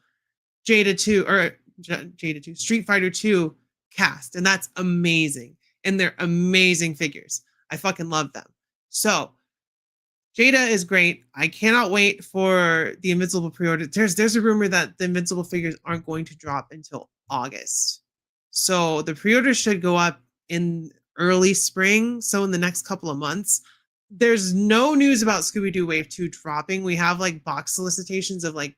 S10: Jada 2 Street Fighter 2 cast, and that's amazing. And they're amazing figures. I fucking love them. So Jada is great. I cannot wait for the Invincible pre-order. There's a rumor that the Invincible figures aren't going to drop until August. So the pre-order should go up in early spring, so in the next couple of months. There's no news about Scooby-Doo Wave 2 dropping. We have like box solicitations of like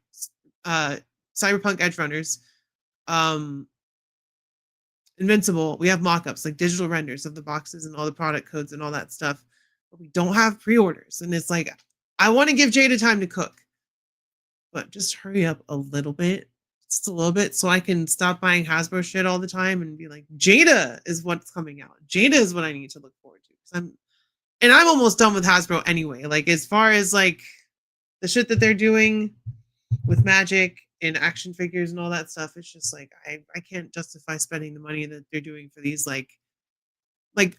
S10: Cyberpunk Edge Runners, Invincible. We have mock-ups, like digital renders of the boxes and all the product codes and all that stuff. But we don't have pre-orders. And it's like, I want to give Jada time to cook, but just hurry up a little bit, just a little bit, so I can stop buying Hasbro shit all the time and be like, Jada is what's coming out. Jada is what I need to look forward to. I'm almost done with Hasbro anyway. Like, as far as like the shit that they're doing with Magic and action figures and all that stuff, it's just like I can't justify spending the money that they're doing for these. Like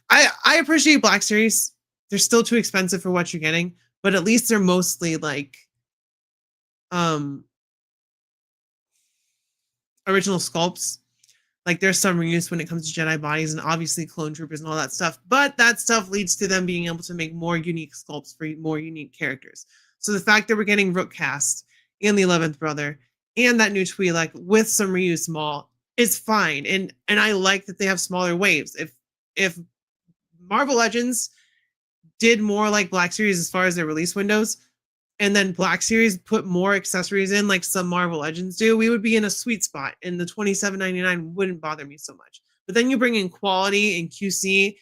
S10: I appreciate Black Series. They're still too expensive for what you're getting, but at least they're mostly like original sculpts. Like, there's some reuse when it comes to Jedi bodies and obviously clone troopers and all that stuff, but that stuff leads to them being able to make more unique sculpts for more unique characters. So the fact that we're getting Rook cast and the 11th brother and that new Twi'lek with some reuse Maul is fine. And I like that they have smaller waves. If Marvel Legends did more like Black Series as far as their release windows, and then Black Series put more accessories in like some Marvel Legends do, we would be in a sweet spot, and the $27.99 wouldn't bother me so much. But then you bring in quality and QC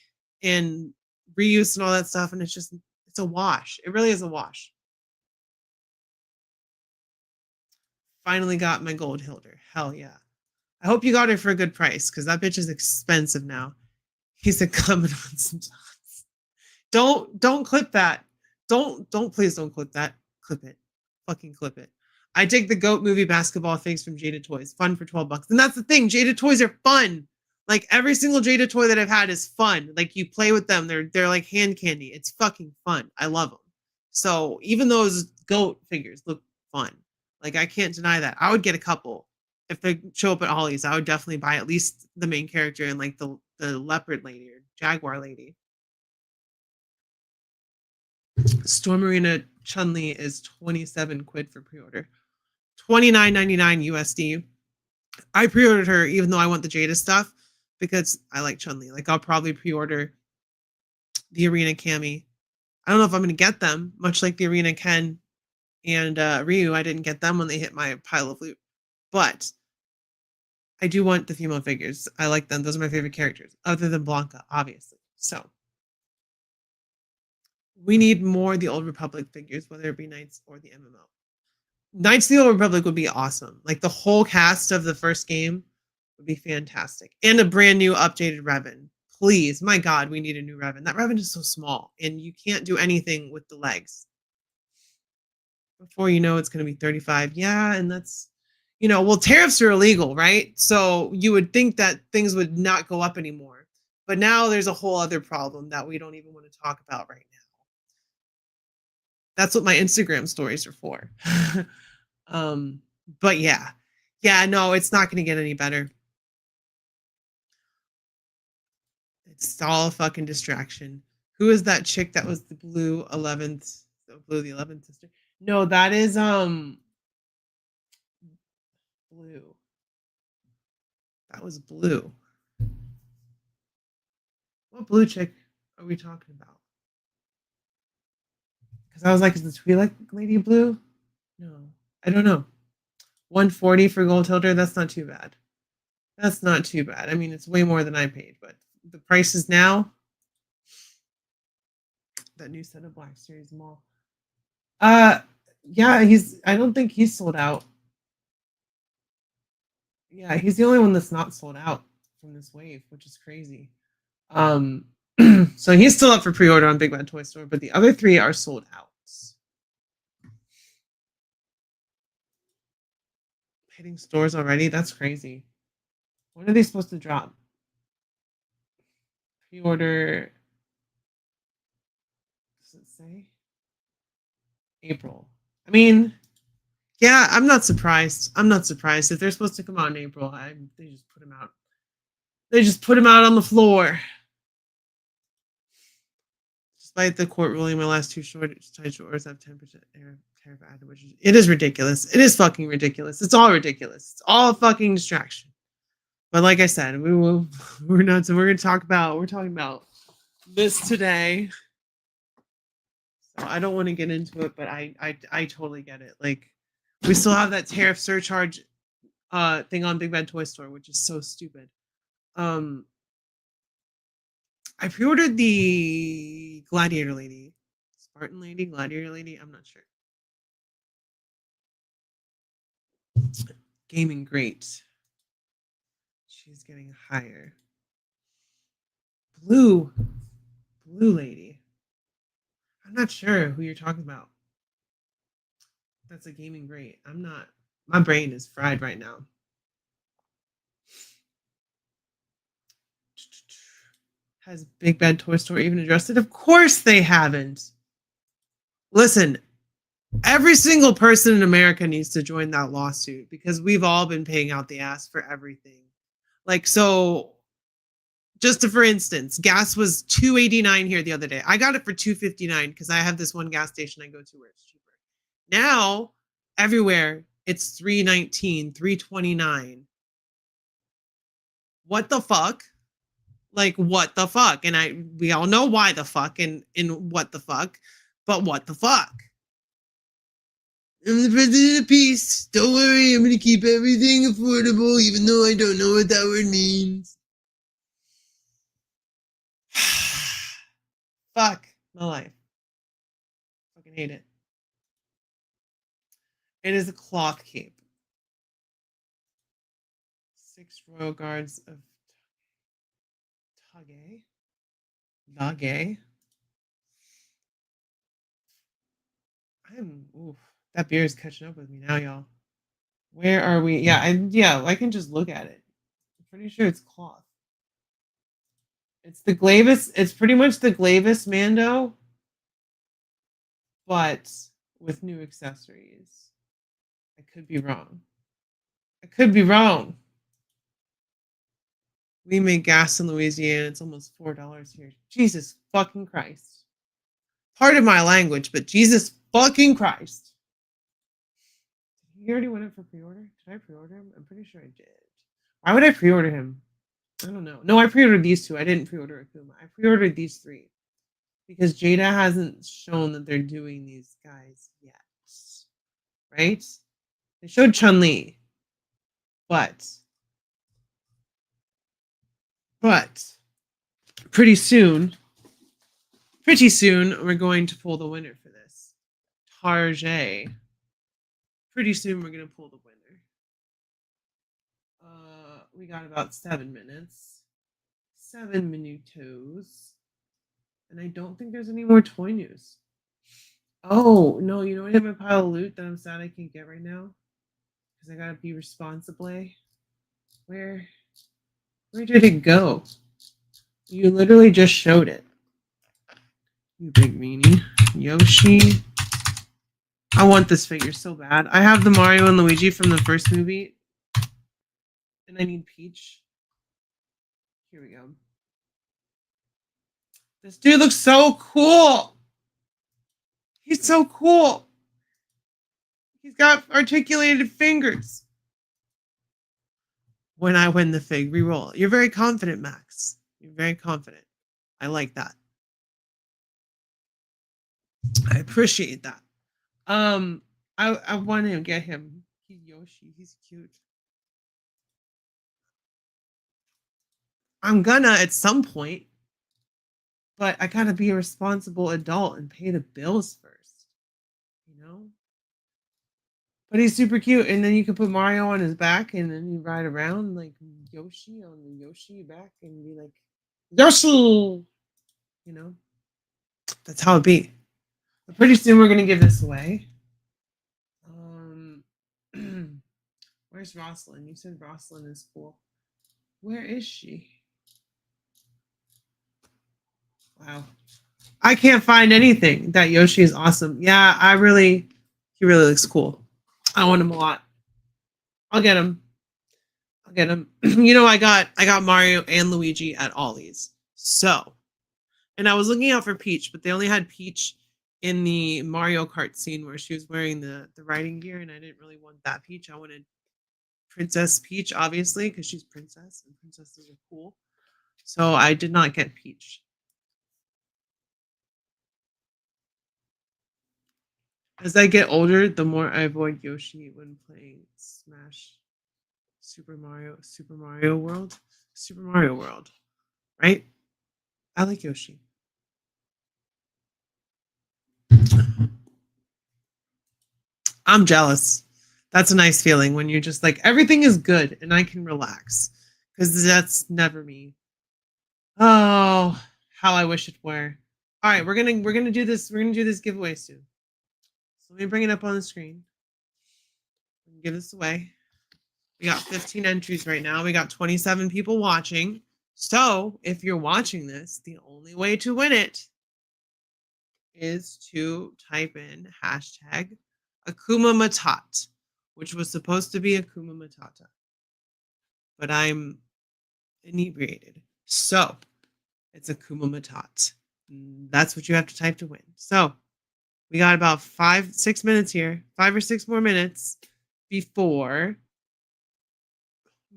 S10: and reuse and all that stuff, and it's a wash. It really is a wash. Finally got my gold Hilder. Hell yeah. I hope you got her for a good price, because that bitch is expensive now. He said, coming on some dots. Don't clip that. Please don't clip that. Clip it. Fucking clip it. I take the GOAT movie basketball figs from Jada Toys. Fun for $12. And that's the thing. Jada Toys are fun. Like every single Jada toy that I've had is fun. Like you play with them. They're like hand candy. It's fucking fun. I love them. So even those GOAT figures look fun. Like I can't deny that. I would get a couple. If they show up at Ollie's, I would definitely buy at least the main character and like the leopard lady or jaguar lady. Storm Arena Chun-Li is 27 quid for pre-order. $29.99 USD. I pre-ordered her even though I want the Jada stuff because I like Chun-Li. Like I'll probably pre-order the Arena Cammy. I don't know if I'm going to get them, much like the Arena Ken and Ryu. I didn't get them when they hit my pile of loot. But I do want the female figures. I like them. Those are my favorite characters, other than Blanca, obviously. So we need more of the Old Republic figures, whether it be Knights or the MMO. Knights of the Old Republic would be awesome. Like the whole cast of the first game would be fantastic. And a brand new updated Revan. Please, my God, we need a new Revan. That Revan is so small and you can't do anything with the legs. Before you know it's going to be 35. Yeah, and that's, well, tariffs are illegal, right? So you would think that things would not go up anymore. But now there's a whole other problem that we don't even want to talk about right now. That's what my Instagram stories are for. But yeah, no, it's not going to get any better. It's all a fucking distraction. Who is that chick that was the blue 11th, the 11th sister? No, that is blue. That was blue. What blue chick are we talking about? Because I was like, is the Twi'lek lady blue? No, I don't know. 140 for Gold Hilder. That's not too bad. That's not too bad. I mean, it's way more than I paid, but the prices now. That new set of Black Series Mall. Yeah, I don't think he's sold out. Yeah, he's the only one that's not sold out from this wave, which is crazy. So he's still up for pre-order on Big Bad Toy Store, but the other three are sold out. Hitting stores already? That's crazy. When are they supposed to drop? Pre-order. Does it say? April. I mean, yeah, I'm not surprised. If they're supposed to come out in April, they just put them out. They just put them out on the floor. Despite the court ruling, my last two tight orders have 10% tariff added, which is ridiculous. It is fucking ridiculous. It's all ridiculous. It's all a fucking distraction. But like I said, we're talking about this today. So I don't want to get into it, but I totally get it. Like we still have that tariff surcharge thing on Big Bad Toy Store, which is so stupid. I pre-ordered the Gladiator Lady. Spartan Lady, Gladiator Lady, I'm not sure. Gaming Great. She's getting higher. Blue Lady. I'm not sure who you're talking about. That's a Gaming Great. My brain is fried right now. Has Big Bad Toy Store even addressed it? Of course they haven't. Listen, every single person in America needs to join that lawsuit because we've all been paying out the ass for everything. Like, so just for instance, gas was $2.89 here the other day. I got it for $2.59 because I have this one gas station I go to where it's cheaper. Now, everywhere, it's $3.19, $3.29. What the fuck? Like, what the fuck? And we all know why the fuck and what the fuck, but what the fuck? I'm the president of peace. Don't worry, I'm going to keep everything affordable, even though I don't know what that word means. Fuck my life. Fucking hate it. It is a cloth cape. 6 royal guards of Lage. Oof. That beer is catching up with me now, y'all. Where are we? Yeah, I can just look at it. I'm pretty sure it's cloth. It's the Glavis. It's pretty much the Glavis Mando, but with new accessories. I could be wrong. I could be wrong. We make gas in Louisiana. It's almost $4 here. Jesus fucking Christ. Pardon my language, but Jesus fucking Christ. You already went up for pre-order? Did I pre-order him? I'm pretty sure I did. Why would I pre-order him? I don't know. No, I pre-ordered these two. I didn't pre-order Akuma. I pre-ordered these three. Because Jada hasn't shown that they're doing these guys yet. Right? They showed Chun-Li. But pretty soon, we're going to pull the winner for this. Tarjay. Pretty soon we're going to pull the winner. We got about 7 minutes. 7 minutos. And I don't think there's any more toy news. Oh, no, you know what I have a pile of loot that I'm sad I can't get right now? Because I gotta be responsible. Where did it go? You literally just showed it. You big meanie. Yoshi. I want this figure so bad. I have the Mario and Luigi from the first movie. And I need Peach. Here we go. This dude looks so cool. He's so cool. He's got articulated fingers. When I win the fig, reroll. You're very confident, Max. You're very confident. I like that. I appreciate that. I want to get him. He's Yoshi. He's cute. I'm gonna at some point, but I gotta be a responsible adult and pay the bills first. You know? But he's super cute, and then you can put Mario on his back, and then you ride around like Yoshi on the Yoshi back, and be like, Yoshi! You know? That's how it be. But pretty soon we're gonna give this away. Where's Rosalind? You said Rosalind is cool. Where is she? Wow. I can't find anything. That Yoshi is awesome. Yeah, he really looks cool. I want him a lot. I'll get him. You know, I got Mario and Luigi at Ollie's. So, and I was looking out for Peach, but they only had Peach in the Mario Kart scene where she was wearing the riding gear, and I didn't really want that Peach. I wanted Princess Peach, obviously, because she's princess, and princesses are cool. So I did not get Peach. As I get older, the more I avoid Yoshi when playing Smash, Super Mario World, right? I like Yoshi. I'm jealous. That's a nice feeling when you're just like, everything is good and I can relax, because that's never me. Oh, how I wish it were. All right, we're gonna do this. We're gonna do this giveaway soon. So let me bring it up on the screen. Give this away. We got 15 entries right now. We got 27 people watching. So if you're watching this, the only way to win it is to type in hashtag Akuma Matat, which was supposed to be Akuma Matata. But I'm inebriated. So it's Akuma Matat. That's what you have to type to win. So we got about 5-6 minutes here. 5 or 6 more minutes before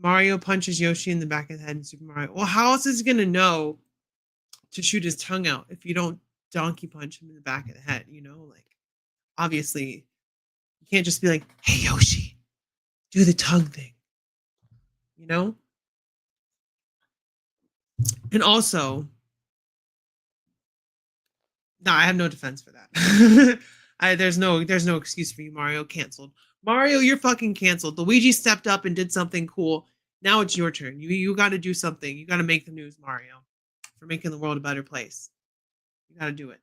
S10: Mario punches Yoshi in the back of the head in Super Mario. Well, how else is he going to know to shoot his tongue out if you don't donkey punch him in the back of the head? You know, like, obviously, you can't just be like, hey, Yoshi, do the tongue thing. You know? And also, no, I have no defense for that. There's no excuse for you, Mario. Canceled. Mario, you're fucking canceled. Luigi stepped up and did something cool. Now it's your turn. You got to do something. You got to make the news, Mario, for making the world a better place. You got to do it.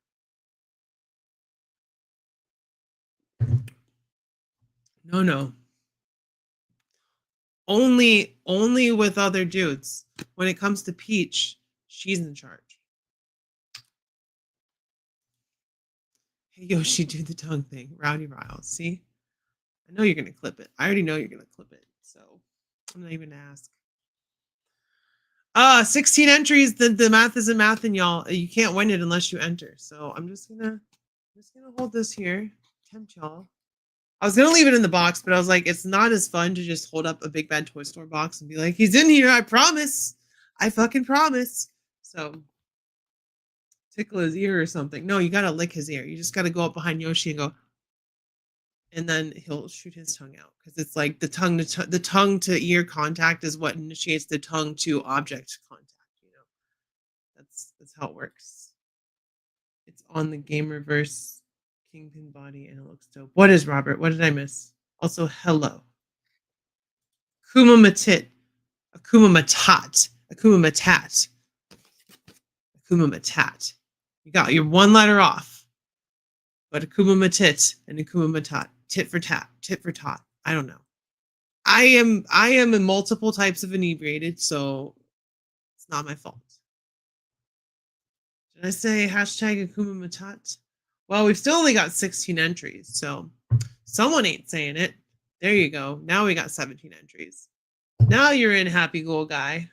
S10: No. Only with other dudes. When it comes to Peach, she's in charge. Hey Yoshi, do the tongue thing. Rowdy Riles. See? I know you're gonna clip it. I already know you're gonna clip it, so I'm not even gonna ask. 16 entries. The math isn't mathing, y'all. You can't win it unless you enter. So I'm just gonna hold this here. Tempt y'all. I was gonna leave it in the box, but I was like, it's not as fun to just hold up a Big Bad Toy Store box and be like, he's in here, I promise. I fucking promise. So tickle his ear or something. No, you gotta lick his ear. You just gotta go up behind Yoshi and go, and then he'll shoot his tongue out. Because it's like the tongue to ear contact is what initiates the tongue to object contact, you know. That's how it works. It's on the Gamerverse Kingpin body and it looks dope. What is Robert? What did I miss? Also, hello. Akuma Matit. Akuma Matat. Akuma Matat. Akuma Matat. You got your one letter off. But Akuma Matit and Akuma Matat. Tit for tat. Tit for tot. I don't know. I am in multiple types of inebriated, so it's not my fault. Did I say hashtag Akuma Matat? Well, we've still only got 16 entries, so someone ain't saying it. There you go. Now we got 17 entries. Now you're in, Happy Goal Guy.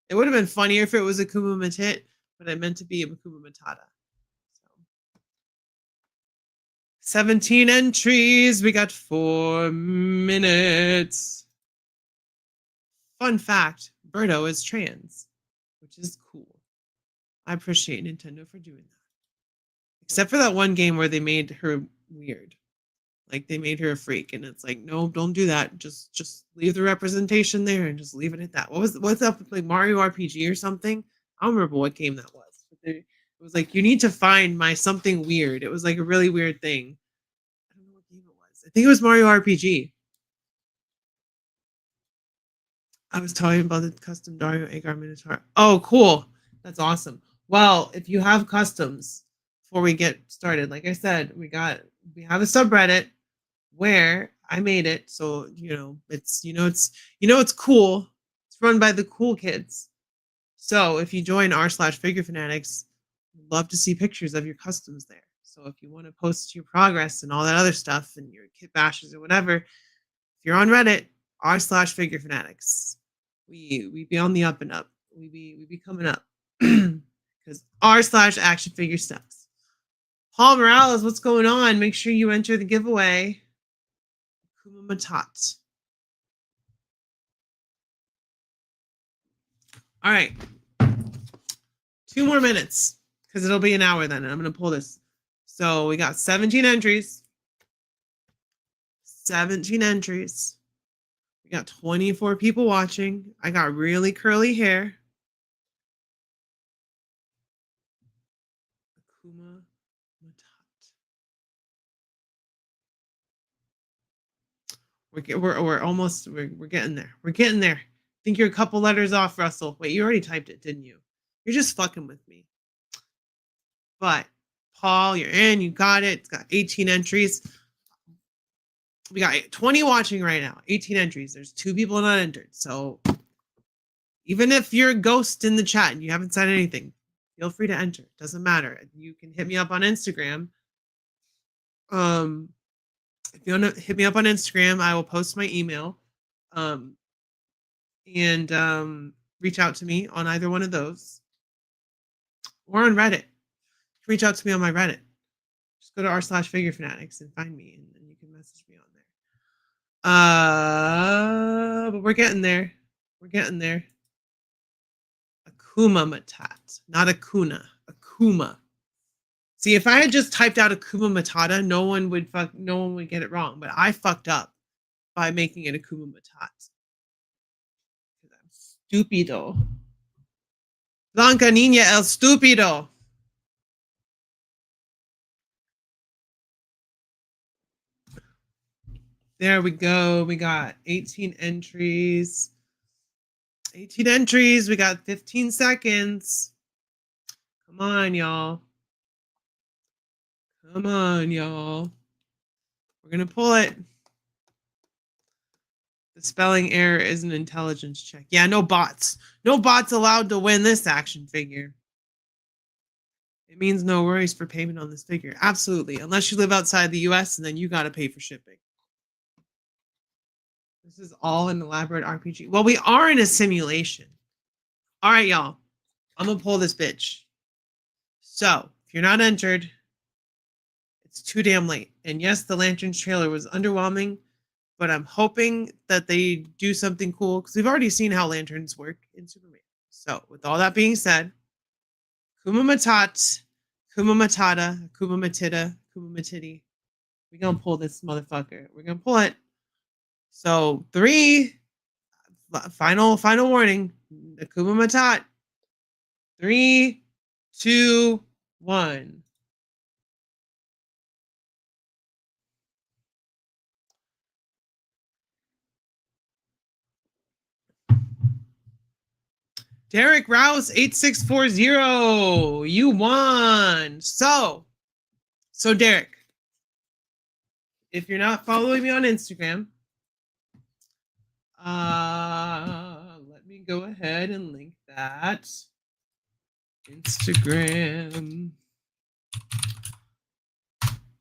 S10: It would have been funnier if it was Akuma Matit, but I meant to be a Akuma Matata. So 17 entries. We got 4 minutes. Fun fact, Birdo is trans, which is cool. I appreciate Nintendo for doing that. Except for that one game where they made her weird. Like they made her a freak, and it's like, no, don't do that. Just leave the representation there and just leave it at that. What's up with like Mario RPG or something? I don't remember what game that was. But it was like, you need to find my something weird. It was like a really weird thing. I don't know what game it was. I think it was Mario RPG. I was talking about the custom Dario Agar Minotaur. Oh, cool. That's awesome. Well, if you have customs, before we get started, like I said, we have a subreddit where I made it. So, it's cool. It's run by the cool kids. So if you join r/figure fanatics, we'd love to see pictures of your customs there. So if you want to post your progress and all that other stuff and your kit bashes or whatever, if you're on Reddit, r/figure fanatics, we be on the up and up. We be coming up because r/action figure stuffs. Paul Morales, what's going on? Make sure you enter the giveaway. Kuma Matat. All right. 2 more minutes because it'll be an hour then. And I'm going to pull this. So we got 17 entries. 17 entries. We got 24 people watching. I got really curly hair. Akuma Matat. We're almost we're getting there. We're getting there. I think you're a couple letters off, Russell. Wait, you already typed it, didn't you? You're just fucking with me. But Paul, you're in. You got it. It's got 18 entries. We got 20 watching right now. 18 entries. There's 2 people not entered. So even if you're a ghost in the chat and you haven't said anything, feel free to enter. It doesn't matter. You can hit me up on Instagram. If you want to hit me up on Instagram, I will post my email. And reach out to me on either one of those. Or on Reddit. Reach out to me on my Reddit. Just go to r/figure fanatics and find me, and you can message me on there. But we're getting there. We're getting there. Akuma Matat, not Akuna. Akuma. See, if I had just typed out Akuma Matata, no one would get it wrong. But I fucked up by making it Akuma Matat. I'm stupido. Blanca Niña el Stupido. There we go. We got 18 entries. 18 entries. We got 15 seconds. Come on, y'all. Come on, y'all. We're going to pull it. The spelling error is an intelligence check. Yeah, no bots. No bots allowed to win this action figure. It means no worries for payment on this figure. Absolutely. Unless you live outside the US and then you got to pay for shipping. This is all an elaborate RPG. Well, we are in a simulation. All right, y'all. I'm going to pull this bitch. So, if you're not entered, it's too damn late. And yes, the Lanterns trailer was underwhelming, but I'm hoping that they do something cool because we've already seen how lanterns work in Superman. So, with all that being said, Kuma Matat, Kuma Matata, Kuma Matita, Kuma Matiti. We're going to pull this motherfucker. We're going to pull it. So, 3, final warning. The Kuma Matat. 3, 2, 1. Derek Rouse 8640. You won. So Derek, if you're not following me on Instagram, let me go ahead and link that. Instagram.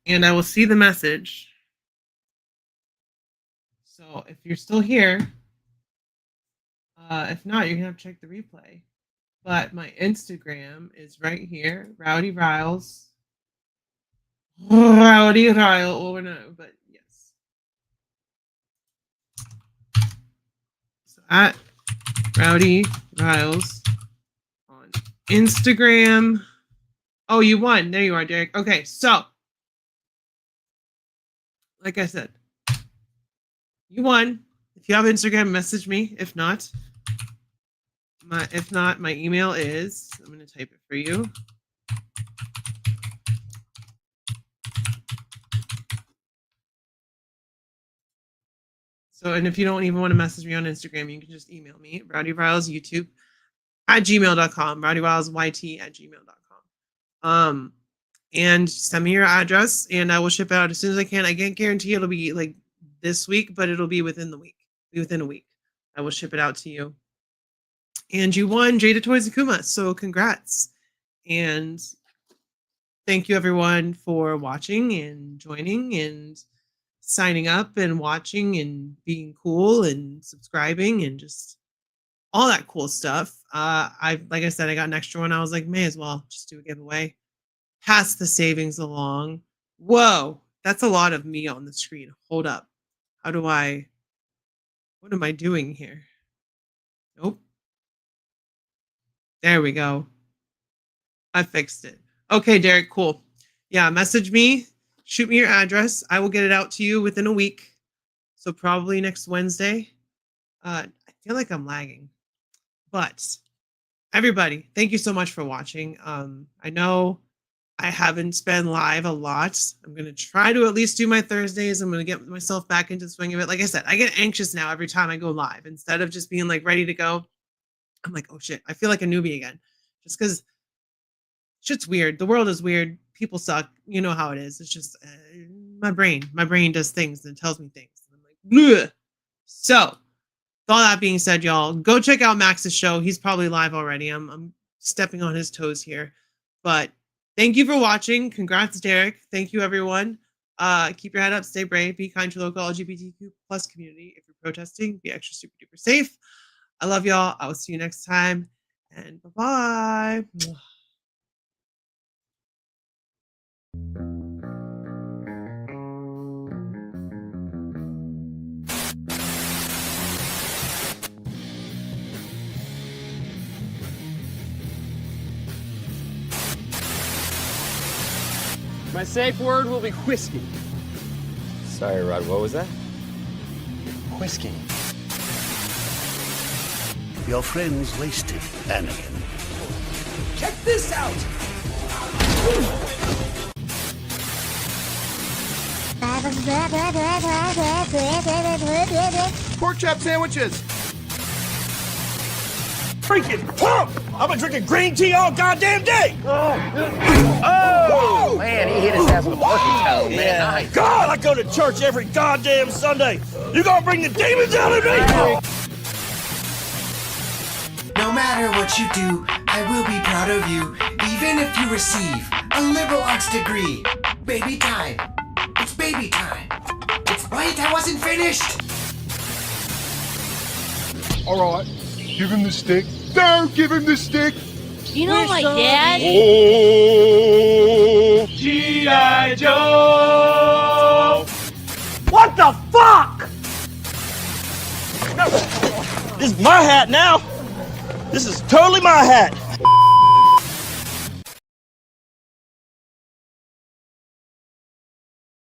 S10: And I will see the message. So if you're still here, if not, you're gonna have to check the replay. But my Instagram is right here, Rowdy Riles. Rowdy Ryle, or no, but yes. So at Rowdy Riles on Instagram. Oh, you won. There you are, Derek. Okay, so like I said, you won. If you have Instagram, message me. If not, my email is, I'm going to type it for you. So, and if you don't even want to message me on Instagram, you can just email me, rowdyrylesyoutube at gmail.com, rowdyryles@gmail.com. And send me your address and I will ship it out as soon as I can. I can't guarantee it'll be like this week, but it'll be within the week. Within a week, I will ship it out to you. And you won Jada Toys Akuma, so congrats. And thank you everyone for watching and joining and signing up and watching and being cool and subscribing and just all that cool stuff. Like I said, I got an extra one. I was like, may as well just do a giveaway. Pass the savings along. Whoa, that's a lot of me on the screen. Hold up. What am I doing here? Nope. There we go. I fixed it. Okay, Derek, cool. Yeah, message me. Shoot me your address. I will get it out to you within a week. So probably next Wednesday. I feel like I'm lagging. But everybody, thank you so much for watching. I know I haven't been live a lot. I'm going to try to at least do my Thursdays. I'm going to get myself back into the swing of it. Like I said, I get anxious now every time I go live. Instead of just being like ready to go, I'm like, oh shit, I feel like a newbie again. Just because shit's weird. The world is weird. People suck. You know how it is. It's just my brain does things and tells me things. And I'm like, bleh. So with all that being said, y'all, go check out Max's show. He's probably live already. I'm stepping on his toes here. But thank you for watching. Congrats, Derek. Thank you, everyone. Keep your head up. Stay brave. Be kind to your local LGBTQ+ community. If you're protesting, be extra super duper safe. I love y'all. I will see you next time. And bye-bye.
S7: My safe word will be whiskey.
S6: Sorry, Rod, what was that?
S1: Whiskey.
S11: Your friend's wasted, Anakin.
S3: Check this out!
S4: Pork chop sandwiches. freaking pump! I've been drinking green tea all goddamn day!
S1: Oh, man, he hit his ass with a parking towel, man. Nice.
S4: God, I go to church every goddamn Sunday! You gonna bring the demons out of me?
S12: No matter what you do, I will be proud of you, even if you receive a liberal arts degree. Baby time. It's baby time. Wait, I wasn't finished!
S4: Alright, give him the stick. Don't give him the stick!
S8: You know my dad?
S4: Oh, G.I. Joe!
S3: What the fuck? This is my hat now. This is totally my hat.